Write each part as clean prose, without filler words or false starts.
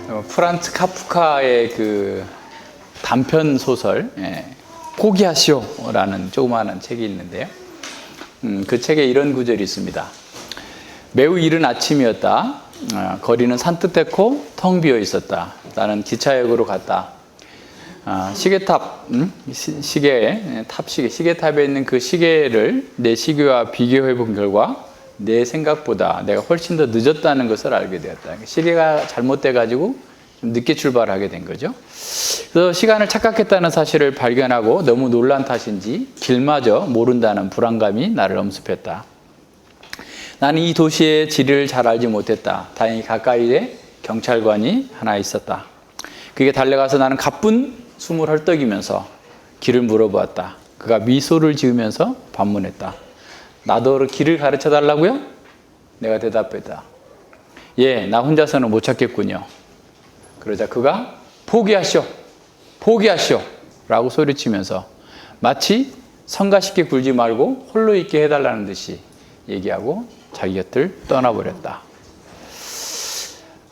프란츠 카프카의 그 단편 소설 포기하시오라는 조그마한 책이 있는데요. 그 책에 이런 구절이 있습니다. 매우 이른 아침이었다. 거리는 산뜻했고 텅 비어 있었다. 나는 기차역으로 갔다. 시계탑, 시계탑에 있는 그 시계를 내 시계와 비교해 본 결과 내 생각보다 내가 훨씬 더 늦었다는 것을 알게 되었다. 시계가 잘못돼가지고 좀 늦게 출발하게 된 거죠. 그래서 시간을 착각했다는 사실을 발견하고 너무 놀란 탓인지 길마저 모른다는 불안감이 나를 엄습했다. 나는 이 도시의 지리를 잘 알지 못했다. 다행히 가까이에 경찰관이 하나 있었다. 그게 달려가서 나는 가뿐 숨을 헐떡이면서 길을 물어보았다. 그가 미소를 지으면서 반문했다. 나도 길을 가르쳐 달라고요? 내가 대답했다. 예, 나 혼자서는 못 찾겠군요. 그러자 그가 포기하시오 라고 소리치면서 마치 성가쉽게 굴지 말고 홀로 있게 해달라는 듯이 얘기하고 자기 곁을 떠나버렸다.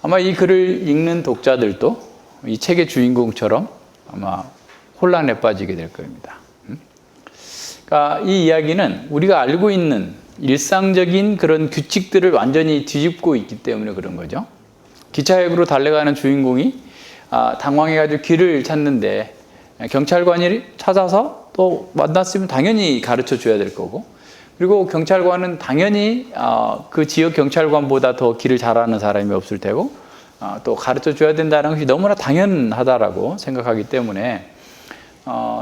아마 이 글을 읽는 독자들도 이 책의 주인공처럼 아마 혼란에 빠지게 될 겁니다. 그러니까 이 이야기는 우리가 알고 있는 일상적인 그런 규칙들을 완전히 뒤집고 있기 때문에 그런 거죠. 기차역으로 달려가는 주인공이 당황해가지고 길을 찾는데 경찰관이 찾아서 또 만났으면 당연히 가르쳐 줘야 될 거고, 그리고 경찰관은 당연히 그 지역 경찰관보다 더 길을 잘 아는 사람이 없을 테고 또 가르쳐 줘야 된다는 것이 너무나 당연하다라고 생각하기 때문에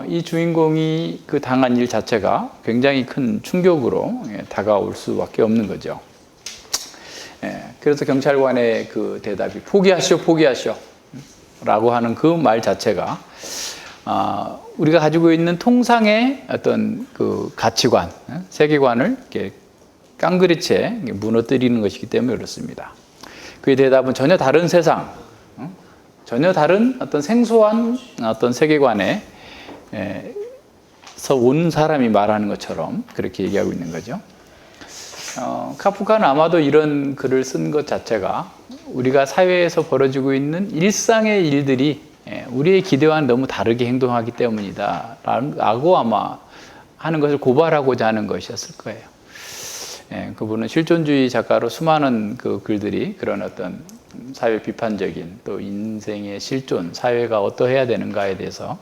이 주인공이 그 당한 일 자체가 굉장히 큰 충격으로 다가올 수밖에 없는 거죠. 그래서 경찰관의 그 대답이 포기하시오 라고 하는 그 말 자체가 우리가 가지고 있는 통상의 어떤 그 가치관, 세계관을 이렇게 깡그리채 무너뜨리는 것이기 때문에 그렇습니다. 그의 대답은 전혀 다른 세상, 전혀 다른 어떤 생소한 어떤 세계관에 서 온 사람이 말하는 것처럼 그렇게 얘기하고 있는 거죠. 카프카는 아마도 이런 글을 쓴 것 자체가 우리가 사회에서 벌어지고 있는 일상의 일들이 우리의 기대와는 너무 다르게 행동하기 때문이다 라고 아마 하는 것을 고발하고자 하는 것이었을 거예요. 그분은 실존주의 작가로 수많은 그 글들이 그런 어떤 사회 비판적인 또 인생의 실존, 사회가 어떠해야 되는가에 대해서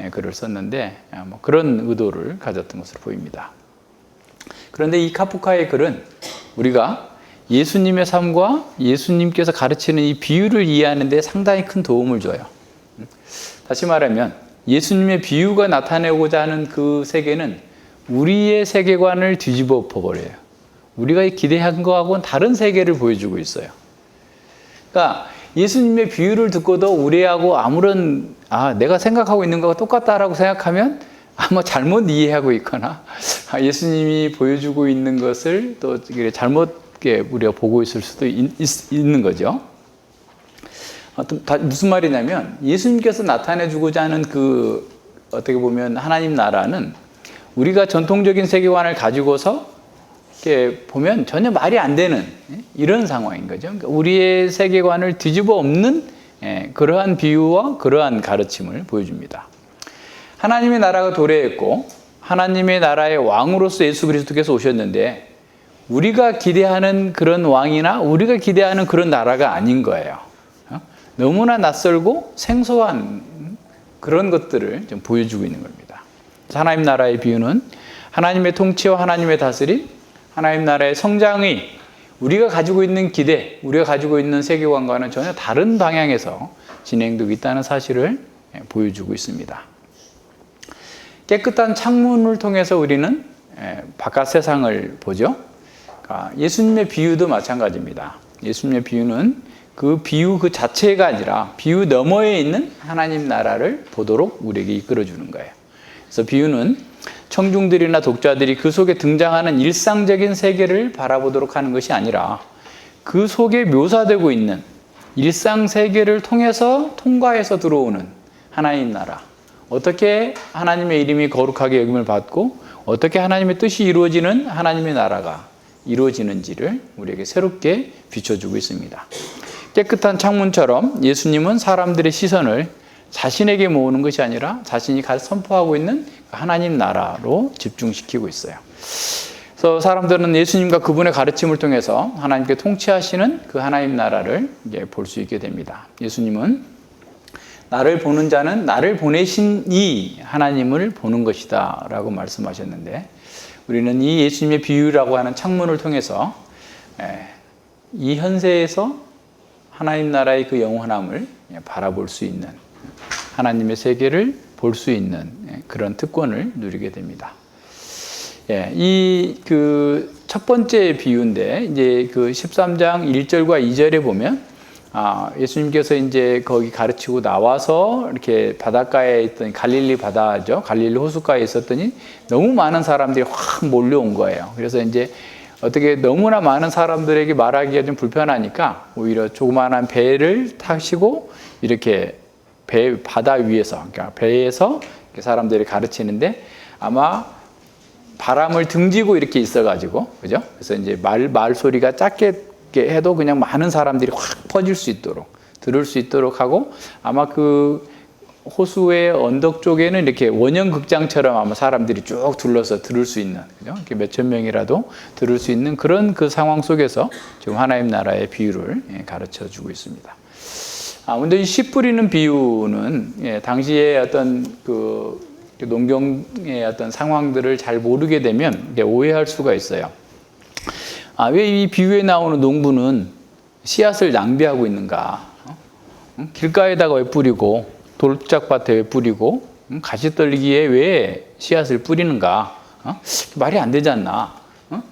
글을 썼는데 그런 의도를 가졌던 것으로 보입니다. 그런데 이 카프카의 글은 우리가 예수님의 삶과 예수님께서 가르치는 이 비유를 이해하는 데 상당히 큰 도움을 줘요. 다시 말하면 예수님의 비유가 나타내고자 하는 그 세계는 우리의 세계관을 뒤집어 엎어버려요. 우리가 기대한 거하고는 다른 세계를 보여주고 있어요. 그러니까 예수님의 비유를 듣고도 우리하고 아무런 내가 생각하고 있는 거가 똑같다라고 생각하면 아마 잘못 이해하고 있거나 예수님이 보여주고 있는 것을 또 잘못게 우리가 보고 있을 수도 있는 거죠. 무슨 말이냐면 예수님께서 나타내주고자 하는 그 어떻게 보면 하나님 나라는 우리가 전통적인 세계관을 가지고서 이렇게 보면 전혀 말이 안 되는 이런 상황인 거죠. 그러니까 우리의 세계관을 뒤집어 엎는 그러한 비유와 그러한 가르침을 보여줍니다. 하나님의 나라가 도래했고 하나님의 나라의 왕으로서 예수 그리스도께서 오셨는데 우리가 기대하는 그런 왕이나 우리가 기대하는 그런 나라가 아닌 거예요. 너무나 낯설고 생소한 그런 것들을 좀 보여주고 있는 겁니다. 하나님 나라의 비유는 하나님의 통치와 하나님의 다스림, 하나님 나라의 성장이 우리가 가지고 있는 기대, 우리가 가지고 있는 세계관과는 전혀 다른 방향에서 진행되고 있다는 사실을 보여주고 있습니다. 깨끗한 창문을 통해서 우리는 바깥 세상을 보죠. 예수님의 비유도 마찬가지입니다. 예수님의 비유는 그 비유 그 자체가 아니라 비유 너머에 있는 하나님 나라를 보도록 우리에게 이끌어주는 거예요. 그래서 비유는 청중들이나 독자들이 그 속에 등장하는 일상적인 세계를 바라보도록 하는 것이 아니라 그 속에 묘사되고 있는 일상 세계를 통해서 통과해서 들어오는 하나님 나라, 어떻게 하나님의 이름이 거룩하게 여김을 받고 어떻게 하나님의 뜻이 이루어지는 하나님의 나라가 이루어지는지를 우리에게 새롭게 비춰주고 있습니다. 깨끗한 창문처럼 예수님은 사람들의 시선을 자신에게 모으는 것이 아니라 자신이 선포하고 있는 하나님 나라로 집중시키고 있어요. 그래서 사람들은 예수님과 그분의 가르침을 통해서 하나님께 통치하시는 그 하나님 나라를 이제 볼 수 있게 됩니다. 예수님은 나를 보는 자는 나를 보내신 이 하나님을 보는 것이다 라고 말씀하셨는데, 우리는 이 예수님의 비유라고 하는 창문을 통해서 이 현세에서 하나님 나라의 그 영원함을 바라볼 수 있는, 하나님의 세계를 볼 수 있는 그런 특권을 누리게 됩니다. 이 그 첫 번째 비유인데, 이제 그 13장 1절과 2절에 보면 예수님께서 이제 거기 가르치고 나와서 이렇게 바닷가에 있던 갈릴리 바다죠. 갈릴리 호숫가에 있었더니 너무 많은 사람들이 확 몰려온 거예요. 그래서 이제 어떻게 너무나 많은 사람들에게 말하기가 좀 불편하니까 오히려 조그마한 배를 타시고 이렇게 바다 위에서, 그러니까 배에서 이렇게 사람들이 가르치는데, 아마 바람을 등지고 이렇게 있어가지고, 그죠? 그래서 이제 말 소리가 작게 해도 그냥 많은 사람들이 확 퍼질 수 있도록, 들을 수 있도록 하고, 아마 그 호수의 언덕 쪽에는 이렇게 원형 극장처럼 아마 사람들이 쭉 둘러서 들을 수 있는, 그죠? 이렇게 몇천 명이라도 들을 수 있는 그런 그 상황 속에서 지금 하나님 나라의 비유를 가르쳐 주고 있습니다. 근데 이 씨 뿌리는 비유는 당시에 어떤 그 농경의 어떤 상황들을 잘 모르게 되면 오해할 수가 있어요. 왜 이 비유에 나오는 농부는 씨앗을 낭비하고 있는가? 길가에다가 왜 뿌리고, 돌짝밭에 왜 뿌리고, 가시떨기에 왜 씨앗을 뿌리는가? 말이 안 되지 않나?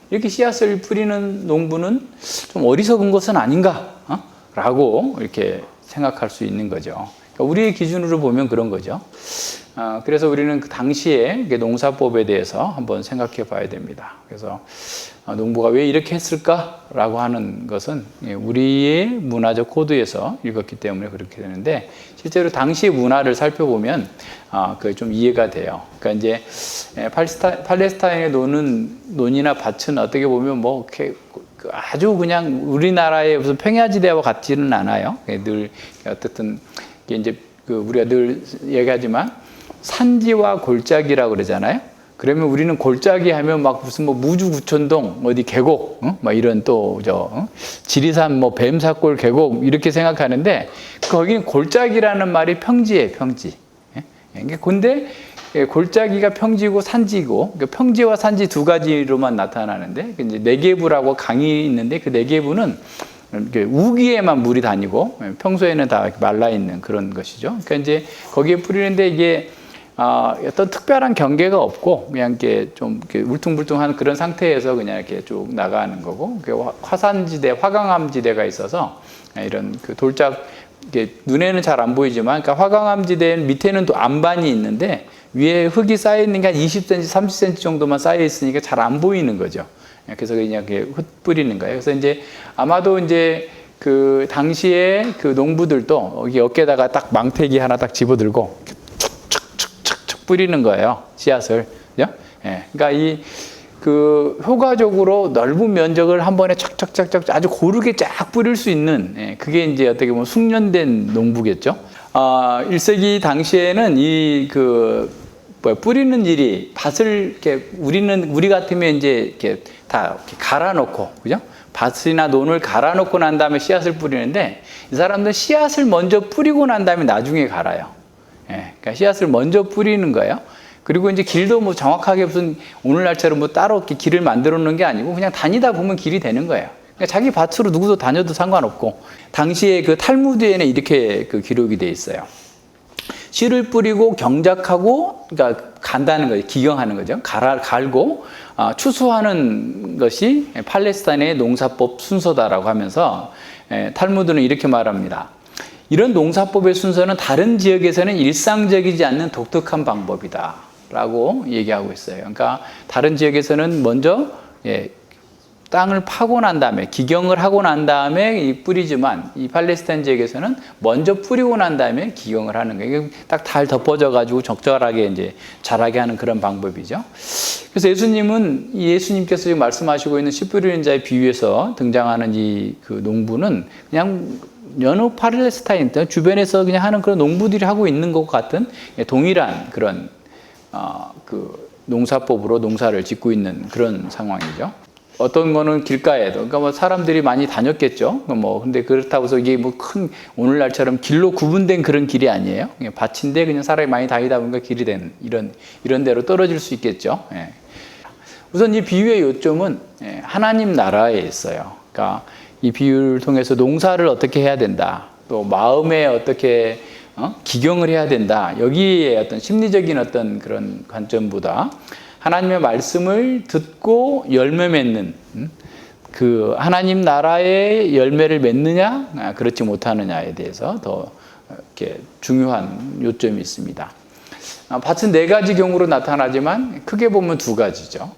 이렇게 씨앗을 뿌리는 농부는 좀 어리석은 것은 아닌가? 라고 이렇게 생각할 수 있는 거죠. 우리의 기준으로 보면 그런 거죠. 그래서 우리는 그 당시에 농사법에 대해서 한번 생각해 봐야 됩니다. 그래서 농부가 왜 이렇게 했을까라고 하는 것은 우리의 문화적 코드에서 읽었기 때문에 그렇게 되는데, 실제로 당시의 문화를 살펴보면 그게 좀 이해가 돼요. 그러니까 이제 팔레스타인에 노는 논이나 밭은 어떻게 보면 뭐 이렇게 아주 그냥 우리나라의 무슨 평야지대와 같지는 않아요. 늘 어쨌든 이제 우리가 늘 얘기하지만 산지와 골짜기라고 그러잖아요. 그러면 우리는 골짜기 하면 막 무슨 뭐 무주구천동 어디 계곡, 막 이런 또 지리산 뭐 뱀사골 계곡 이렇게 생각하는데, 거기는 골짜기라는 말이 평지예요, 평지. 근데 골짜기가 평지고 산지고, 평지와 산지 두 가지로만 나타나는데, 이제 네게부라고 강이 있는데 그 네게부는 우기에만 물이 다니고 평소에는 다 말라 있는 그런 것이죠. 그러니까 이제 거기에 뿌리는데 이게 어떤 특별한 경계가 없고 그냥 이렇게 좀 이렇게 울퉁불퉁한 그런 상태에서 그냥 이렇게 쭉 나가는 거고, 화산지대, 화강암지대가 있어서 이런 그 돌짝 이게 눈에는 잘 안 보이지만, 그러니까 화강암지대 밑에는 또 암반이 있는데 위에 흙이 쌓여 있는 게 한 20cm, 30cm 정도만 쌓여 있으니까 잘 안 보이는 거죠. 그래서 그냥 흩뿌리는 거예요. 그래서 이제 아마도 이제 그 당시에 그 농부들도 여기 어깨에다가 딱 망태기 하나 딱 집어들고 툭툭툭툭툭 뿌리는 거예요, 씨앗을. 그죠? 그러니까 이 그 효과적으로 넓은 면적을 한 번에 척척척척 아주 고르게 쫙 뿌릴 수 있는, 그게 이제 어떻게 보면 숙련된 농부겠죠. 1세기 당시에는 이 뿌리는 일이, 밭을 이렇게 우리 같으면 이제 이렇게 다 이렇게 갈아놓고, 그죠? 밭이나 논을 갈아놓고 난 다음에 씨앗을 뿌리는데, 이 사람들은 씨앗을 먼저 뿌리고 난 다음에 나중에 갈아요. 그러니까 씨앗을 먼저 뿌리는 거예요. 그리고 이제 길도 뭐 정확하게 무슨 오늘날처럼 뭐 따로 이렇게 길을 만들어 놓는 게 아니고 그냥 다니다 보면 길이 되는 거예요. 그러니까 자기 밭으로 누구도 다녀도 상관없고, 당시에 그 탈무드에는 이렇게 그 기록이 돼 있어요. 씨를 뿌리고 경작하고, 그러니까 간다는 거죠. 기경하는 거죠. 갈고 추수하는 것이 팔레스타인의 농사법 순서다라고 하면서 탈무드는 이렇게 말합니다. 이런 농사법의 순서는 다른 지역에서는 일상적이지 않는 독특한 방법이다 라고 얘기하고 있어요. 그러니까 다른 지역에서는 먼저 땅을 파고 난 다음에, 기경을 하고 난 다음에 뿌리지만, 이 팔레스타인 지역에서는 먼저 뿌리고 난 다음에 기경을 하는 거예요. 딱 달 덮어져가지고 적절하게 이제 자라게 하는 그런 방법이죠. 그래서 예수님께서 지금 말씀하시고 있는 씨 뿌리는 자의 비유에서 등장하는 이 그 농부는 그냥 여느 팔레스타인 주변에서 그냥 하는 그런 농부들이 하고 있는 것 같은 동일한 그런 그 농사법으로 농사를 짓고 있는 그런 상황이죠. 어떤 거는 길가에도, 그러니까 뭐 사람들이 많이 다녔겠죠. 뭐 근데 그렇다고 해서 이게 뭐 큰 오늘날처럼 길로 구분된 그런 길이 아니에요. 그냥 밭인데 그냥 사람이 많이 다니다 보니까 길이 된 이런 데로 떨어질 수 있겠죠. 예. 우선 이 비유의 요점은 하나님 나라에 있어요. 그러니까 이 비유를 통해서 농사를 어떻게 해야 된다, 또 마음에 어떻게 기경을 해야 된다, 여기에 어떤 심리적인 어떤 그런 관점보다 하나님의 말씀을 듣고 열매 맺는 그 하나님 나라의 열매를 맺느냐 그렇지 못하느냐에 대해서 더 이렇게 중요한 요점이 있습니다. 밭은 네 가지 경우로 나타나지만 크게 보면 두 가지죠.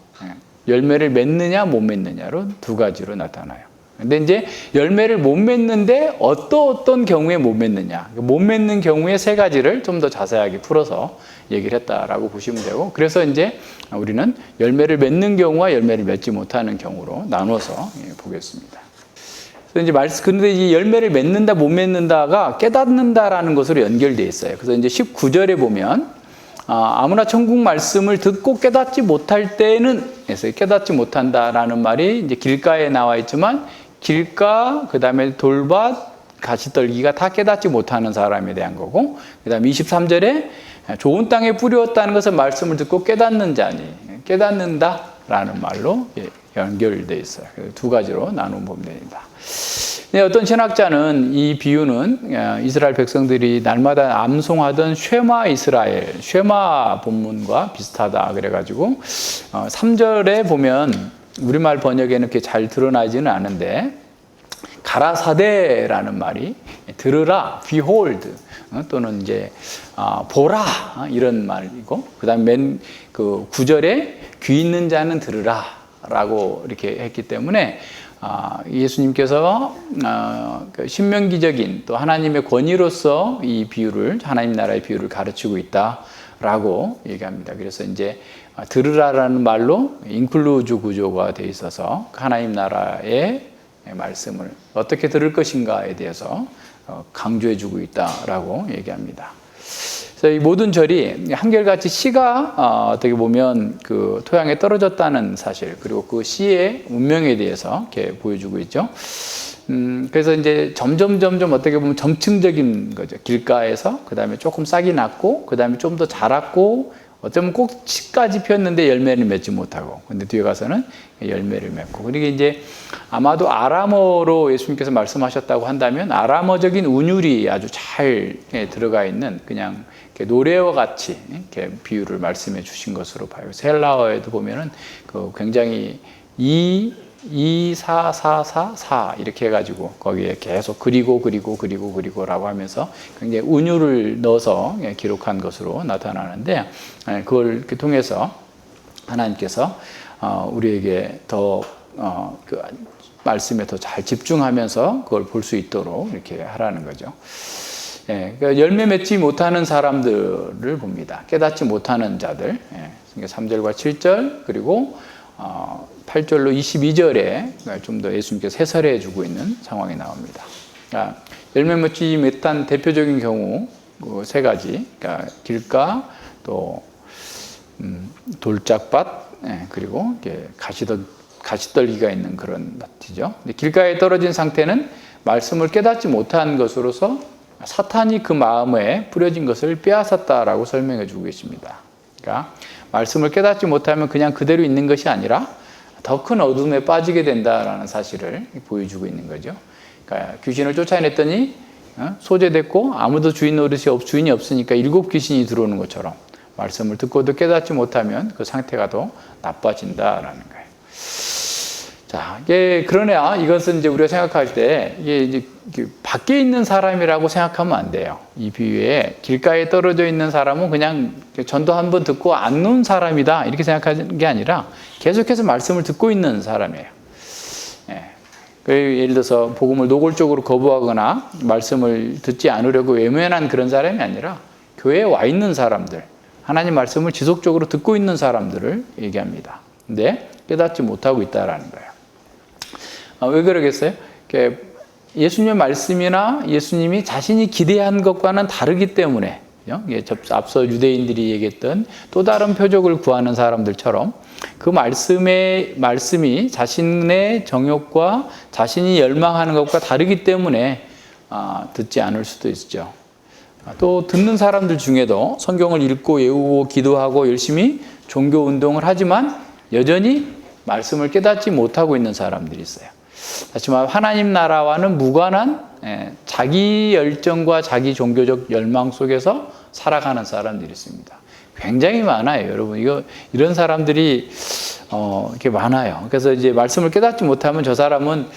열매를 맺느냐 못 맺느냐로 두 가지로 나타나요. 근데 이제 열매를 못 맺는데 어떤 경우에 못 맺느냐, 못 맺는 경우에 세 가지를 좀 더 자세하게 풀어서 얘기를 했다라고 보시면 되고, 그래서 이제 우리는 열매를 맺는 경우와 열매를 맺지 못하는 경우로 나눠서 보겠습니다. 그래서 이제 근데 이 열매를 맺는다 못 맺는다가 깨닫는다라는 것으로 연결되어 있어요. 그래서 이제 19절에 보면 아무나 천국 말씀을 듣고 깨닫지 못할 때는, 그래서 깨닫지 못한다라는 말이 이제 길가에 나와 있지만 길가, 그 다음에 돌밭, 가시떨기가 다 깨닫지 못하는 사람에 대한 거고, 그 다음에 23절에 좋은 땅에 뿌렸다는 것은 말씀을 듣고 깨닫는 자니, 깨닫는다라는 말로 연결되어 있어요. 두 가지로 나누면 보면 됩니다. 어떤 신학자는 이 비유는 이스라엘 백성들이 날마다 암송하던 쉐마 이스라엘, 쉐마 본문과 비슷하다 그래가지고 3절에 보면 우리말 번역에는 이렇게 잘 드러나지는 않은데 가라사대라는 말이 들으라, behold 또는 이제 보라 이런 말이고, 그다음에 그 9절에 귀 있는 자는 들으라라고 이렇게 했기 때문에 예수님께서 신명기적인 또 하나님의 권위로서 이 비유를, 하나님 나라의 비유를 가르치고 있다라고 얘기합니다. 그래서 이제 들으라라는 말로 인클루즈 구조가 돼 있어서 하나님 나라의 말씀을 어떻게 들을 것인가에 대해서 강조해주고 있다라고 얘기합니다. 그래서 이 모든 절이 한결같이 씨가 어떻게 보면 그 토양에 떨어졌다는 사실, 그리고 그 씨의 운명에 대해서 이렇게 보여주고 있죠. 그래서 이제 점점 어떻게 보면 점층적인 거죠. 길가에서 그 다음에 조금 싹이 났고, 그 다음에 좀 더 자랐고, 어쩌면 꼭씨까지 폈는데 열매를 맺지 못하고, 근데 뒤에 가서는 열매를 맺고. 그리고 이제 아마도 아람어로 예수님께서 말씀하셨다고 한다면 아람어적인 운율이 아주 잘 들어가 있는, 그냥 노래와 같이 이렇게 비유를 말씀해 주신 것으로 봐요. 헬라어에도 보면은 그 굉장히 2, 4, 4, 4, 4 이렇게 해가지고 거기에 계속 그리고라고 하면서 굉장히 운율을 넣어서 기록한 것으로 나타나는데, 그걸 통해서 하나님께서 우리에게 더 그 말씀에 더 잘 집중하면서 그걸 볼 수 있도록 이렇게 하라는 거죠. 그러니까 열매 맺지 못하는 사람들을 봅니다. 깨닫지 못하는 자들. 3절과 7절 그리고 8절로 22절에 좀 더 예수님께서 해설해 주고 있는 상황이 나옵니다. 그러니까 열매 맺지 못한 대표적인 경우 세 가지, 그러니까 길가, 또 돌짝밭, 그리고 가시떨기가 있는 그런 밭이죠. 길가에 떨어진 상태는 말씀을 깨닫지 못한 것으로서 사탄이 그 마음에 뿌려진 것을 빼앗았다라고 설명해 주고 계십니다. 그러니까 말씀을 깨닫지 못하면 그냥 그대로 있는 것이 아니라 더 큰 어둠에 빠지게 된다라는 사실을 보여주고 있는 거죠. 그러니까 귀신을 쫓아냈더니 소재됐고 아무도 주인이 없으니까 7 귀신이 들어오는 것처럼 말씀을 듣고도 깨닫지 못하면 그 상태가 더 나빠진다라는 거예요. 자, 이게 그러나 이것은 이제 우리가 생각할 때 이게 이제 밖에 있는 사람이라고 생각하면 안 돼요. 이 비유에 길가에 떨어져 있는 사람은 그냥 전도 한번 듣고 안 놓은 사람이다 이렇게 생각하는 게 아니라 계속해서 말씀을 듣고 있는 사람이에요. 예를 들어서 복음을 노골적으로 거부하거나 말씀을 듣지 않으려고 외면한 그런 사람이 아니라 교회에 와 있는 사람들, 하나님 말씀을 지속적으로 듣고 있는 사람들을 얘기합니다. 근데 깨닫지 못하고 있다라는 거예요. 왜 그러겠어요? 예수님의 말씀이나 예수님이 자신이 기대한 것과는 다르기 때문에 앞서 유대인들이 얘기했던 또 다른 표적을 구하는 사람들처럼 그 말씀이 자신의 정욕과 자신이 열망하는 것과 다르기 때문에 듣지 않을 수도 있죠. 또 듣는 사람들 중에도 성경을 읽고 외우고 기도하고 열심히 종교 운동을 하지만 여전히 말씀을 깨닫지 못하고 있는 사람들이 있어요. 다시 말하면 하나님 나라와는 무관한 자기 열정과 자기 종교적 열망 속에서 살아가는 사람들이 있습니다. 굉장히 많아요, 여러분. 이런 사람들이 이렇게 많아요. 그래서 이제 말씀을 깨닫지 못하면 저 사람은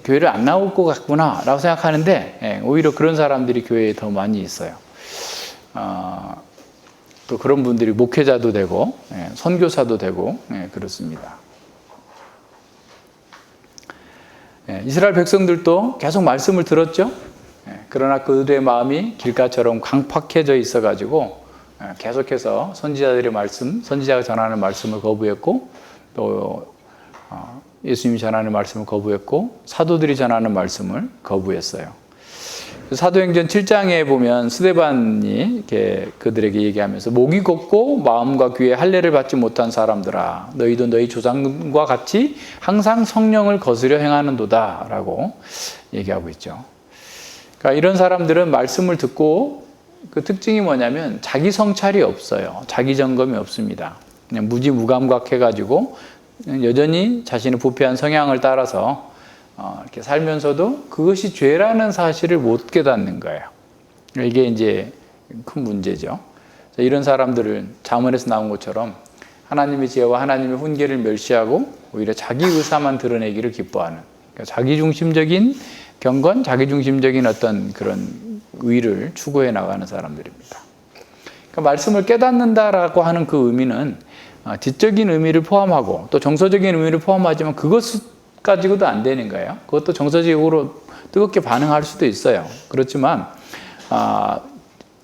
교회를 안 나올 것 같구나라고 생각하는데 오히려 그런 사람들이 교회에 더 많이 있어요. 또 그런 분들이 목회자도 되고 선교사도 되고 그렇습니다. 이스라엘 백성들도 계속 말씀을 들었죠. 그러나 그들의 마음이 길가처럼 강팍해져 있어가지고 계속해서 선지자들의 말씀, 선지자가 전하는 말씀을 거부했고 또 예수님이 전하는 말씀을 거부했고 사도들이 전하는 말씀을 거부했어요. 사도행전 7장에 보면 스데반이 이렇게 그들에게 얘기하면서 목이 곱고 마음과 귀에 할례를 받지 못한 사람들아 너희도 너희 조상과 같이 항상 성령을 거스려 행하는도다 라고 얘기하고 있죠. 그러니까 이런 사람들은 말씀을 듣고 그 특징이 뭐냐면 자기 성찰이 없어요. 자기 점검이 없습니다. 그냥 무지무감각해가지고 여전히 자신의 부패한 성향을 따라서 이렇게 살면서도 그것이 죄라는 사실을 못 깨닫는 거예요. 이게 이제 큰 문제죠. 이런 사람들은 잠언에서 나온 것처럼 하나님의 지혜와 하나님의 훈계를 멸시하고 오히려 자기 의사만 드러내기를 기뻐하는, 그러니까 자기중심적인 경건, 자기중심적인 어떤 그런 의를 추구해 나가는 사람들입니다. 그러니까 말씀을 깨닫는다라고 하는 그 의미는 지적인 의미를 포함하고 또 정서적인 의미를 포함하지만 그것 가지고도 안 되는 거예요. 그것도 정서적으로 뜨겁게 반응할 수도 있어요. 그렇지만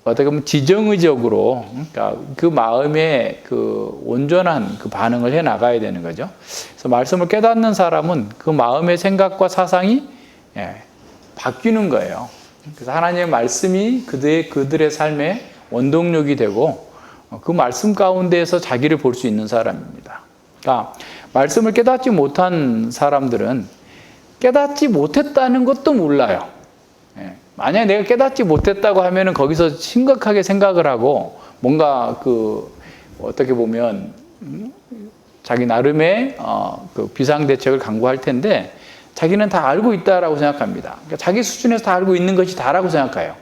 어떻게 보면 지정의적으로 그러니까 그 마음에 그 온전한 그 반응을 해 나가야 되는 거죠. 그래서 말씀을 깨닫는 사람은 그 마음의 생각과 사상이 바뀌는 거예요. 그래서 하나님의 말씀이 그들의 삶의 원동력이 되고 그 말씀 가운데에서 자기를 볼 수 있는 사람입니다. 그러니까 말씀을 깨닫지 못한 사람들은 깨닫지 못했다는 것도 몰라요. 만약에 내가 깨닫지 못했다고 하면은 거기서 심각하게 생각을 하고 뭔가 어떻게 보면 자기 나름의 그 비상대책을 강구할 텐데 자기는 다 알고 있다라고 생각합니다. 그러니까 자기 수준에서 다 알고 있는 것이 다라고 생각해요.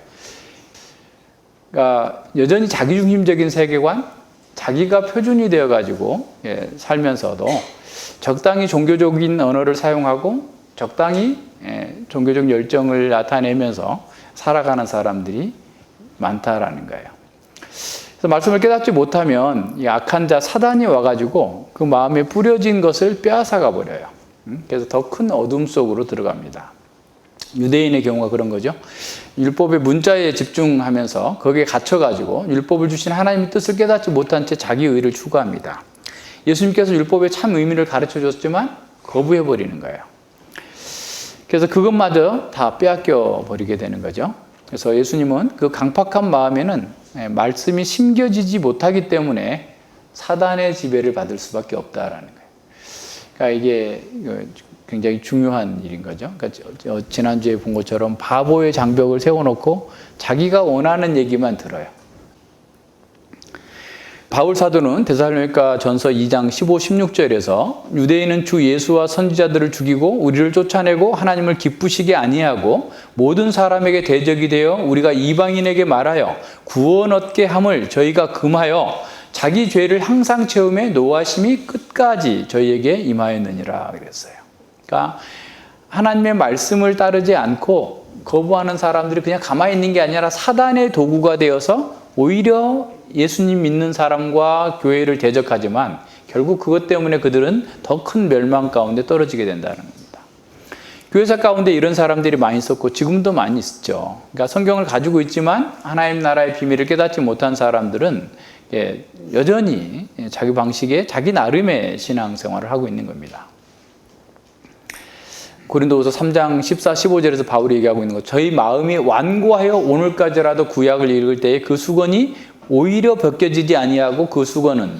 그러니까 여전히 자기중심적인 세계관, 자기가 표준이 되어가지고 살면서도 적당히 종교적인 언어를 사용하고 적당히 종교적 열정을 나타내면서 살아가는 사람들이 많다라는 거예요. 그래서 말씀을 깨닫지 못하면 이 악한 자 사단이 와가지고 그 마음에 뿌려진 것을 빼앗아가 버려요. 그래서 더 큰 어둠 속으로 들어갑니다. 유대인의 경우가 그런 거죠. 율법의 문자에 집중하면서 거기에 갇혀가지고 율법을 주신 하나님의 뜻을 깨닫지 못한 채 자기 의를 추구합니다. 예수님께서 율법의 참 의미를 가르쳐 줬지만 거부해버리는 거예요. 그래서 그것마저 다 빼앗겨 버리게 되는 거죠. 그래서 예수님은 그 강팍한 마음에는 말씀이 심겨지지 못하기 때문에 사단의 지배를 받을 수밖에 없다라는 거예요. 그러니까 이게 굉장히 중요한 일인 거죠. 그러니까 지난주에 본 것처럼 바보의 장벽을 세워놓고 자기가 원하는 얘기만 들어요. 바울 사도는 데살로니가 전서 2장 15, 16절에서 유대인은 주 예수와 선지자들을 죽이고 우리를 쫓아내고 하나님을 기쁘시게 아니하고 모든 사람에게 대적이 되어 우리가 이방인에게 말하여 구원 얻게 함을 저희가 금하여 자기 죄를 항상 채우며 노하심이 끝까지 저희에게 임하였느니라 그랬어요. 그러니까 하나님의 말씀을 따르지 않고 거부하는 사람들이 그냥 가만히 있는 게 아니라 사단의 도구가 되어서 오히려 예수님 믿는 사람과 교회를 대적하지만 결국 그것 때문에 그들은 더 큰 멸망 가운데 떨어지게 된다는 겁니다. 교회사 가운데 이런 사람들이 많이 있었고 지금도 많이 있죠. 그러니까 성경을 가지고 있지만 하나님 나라의 비밀을 깨닫지 못한 사람들은 여전히 자기 방식의 자기 나름의 신앙생활을 하고 있는 겁니다. 고린도후서 3장 14, 15절에서 바울이 얘기하고 있는 것, 저희 마음이 완고하여 오늘까지라도 구약을 읽을 때에 그 수건이 오히려 벗겨지지 아니하고 그 수건은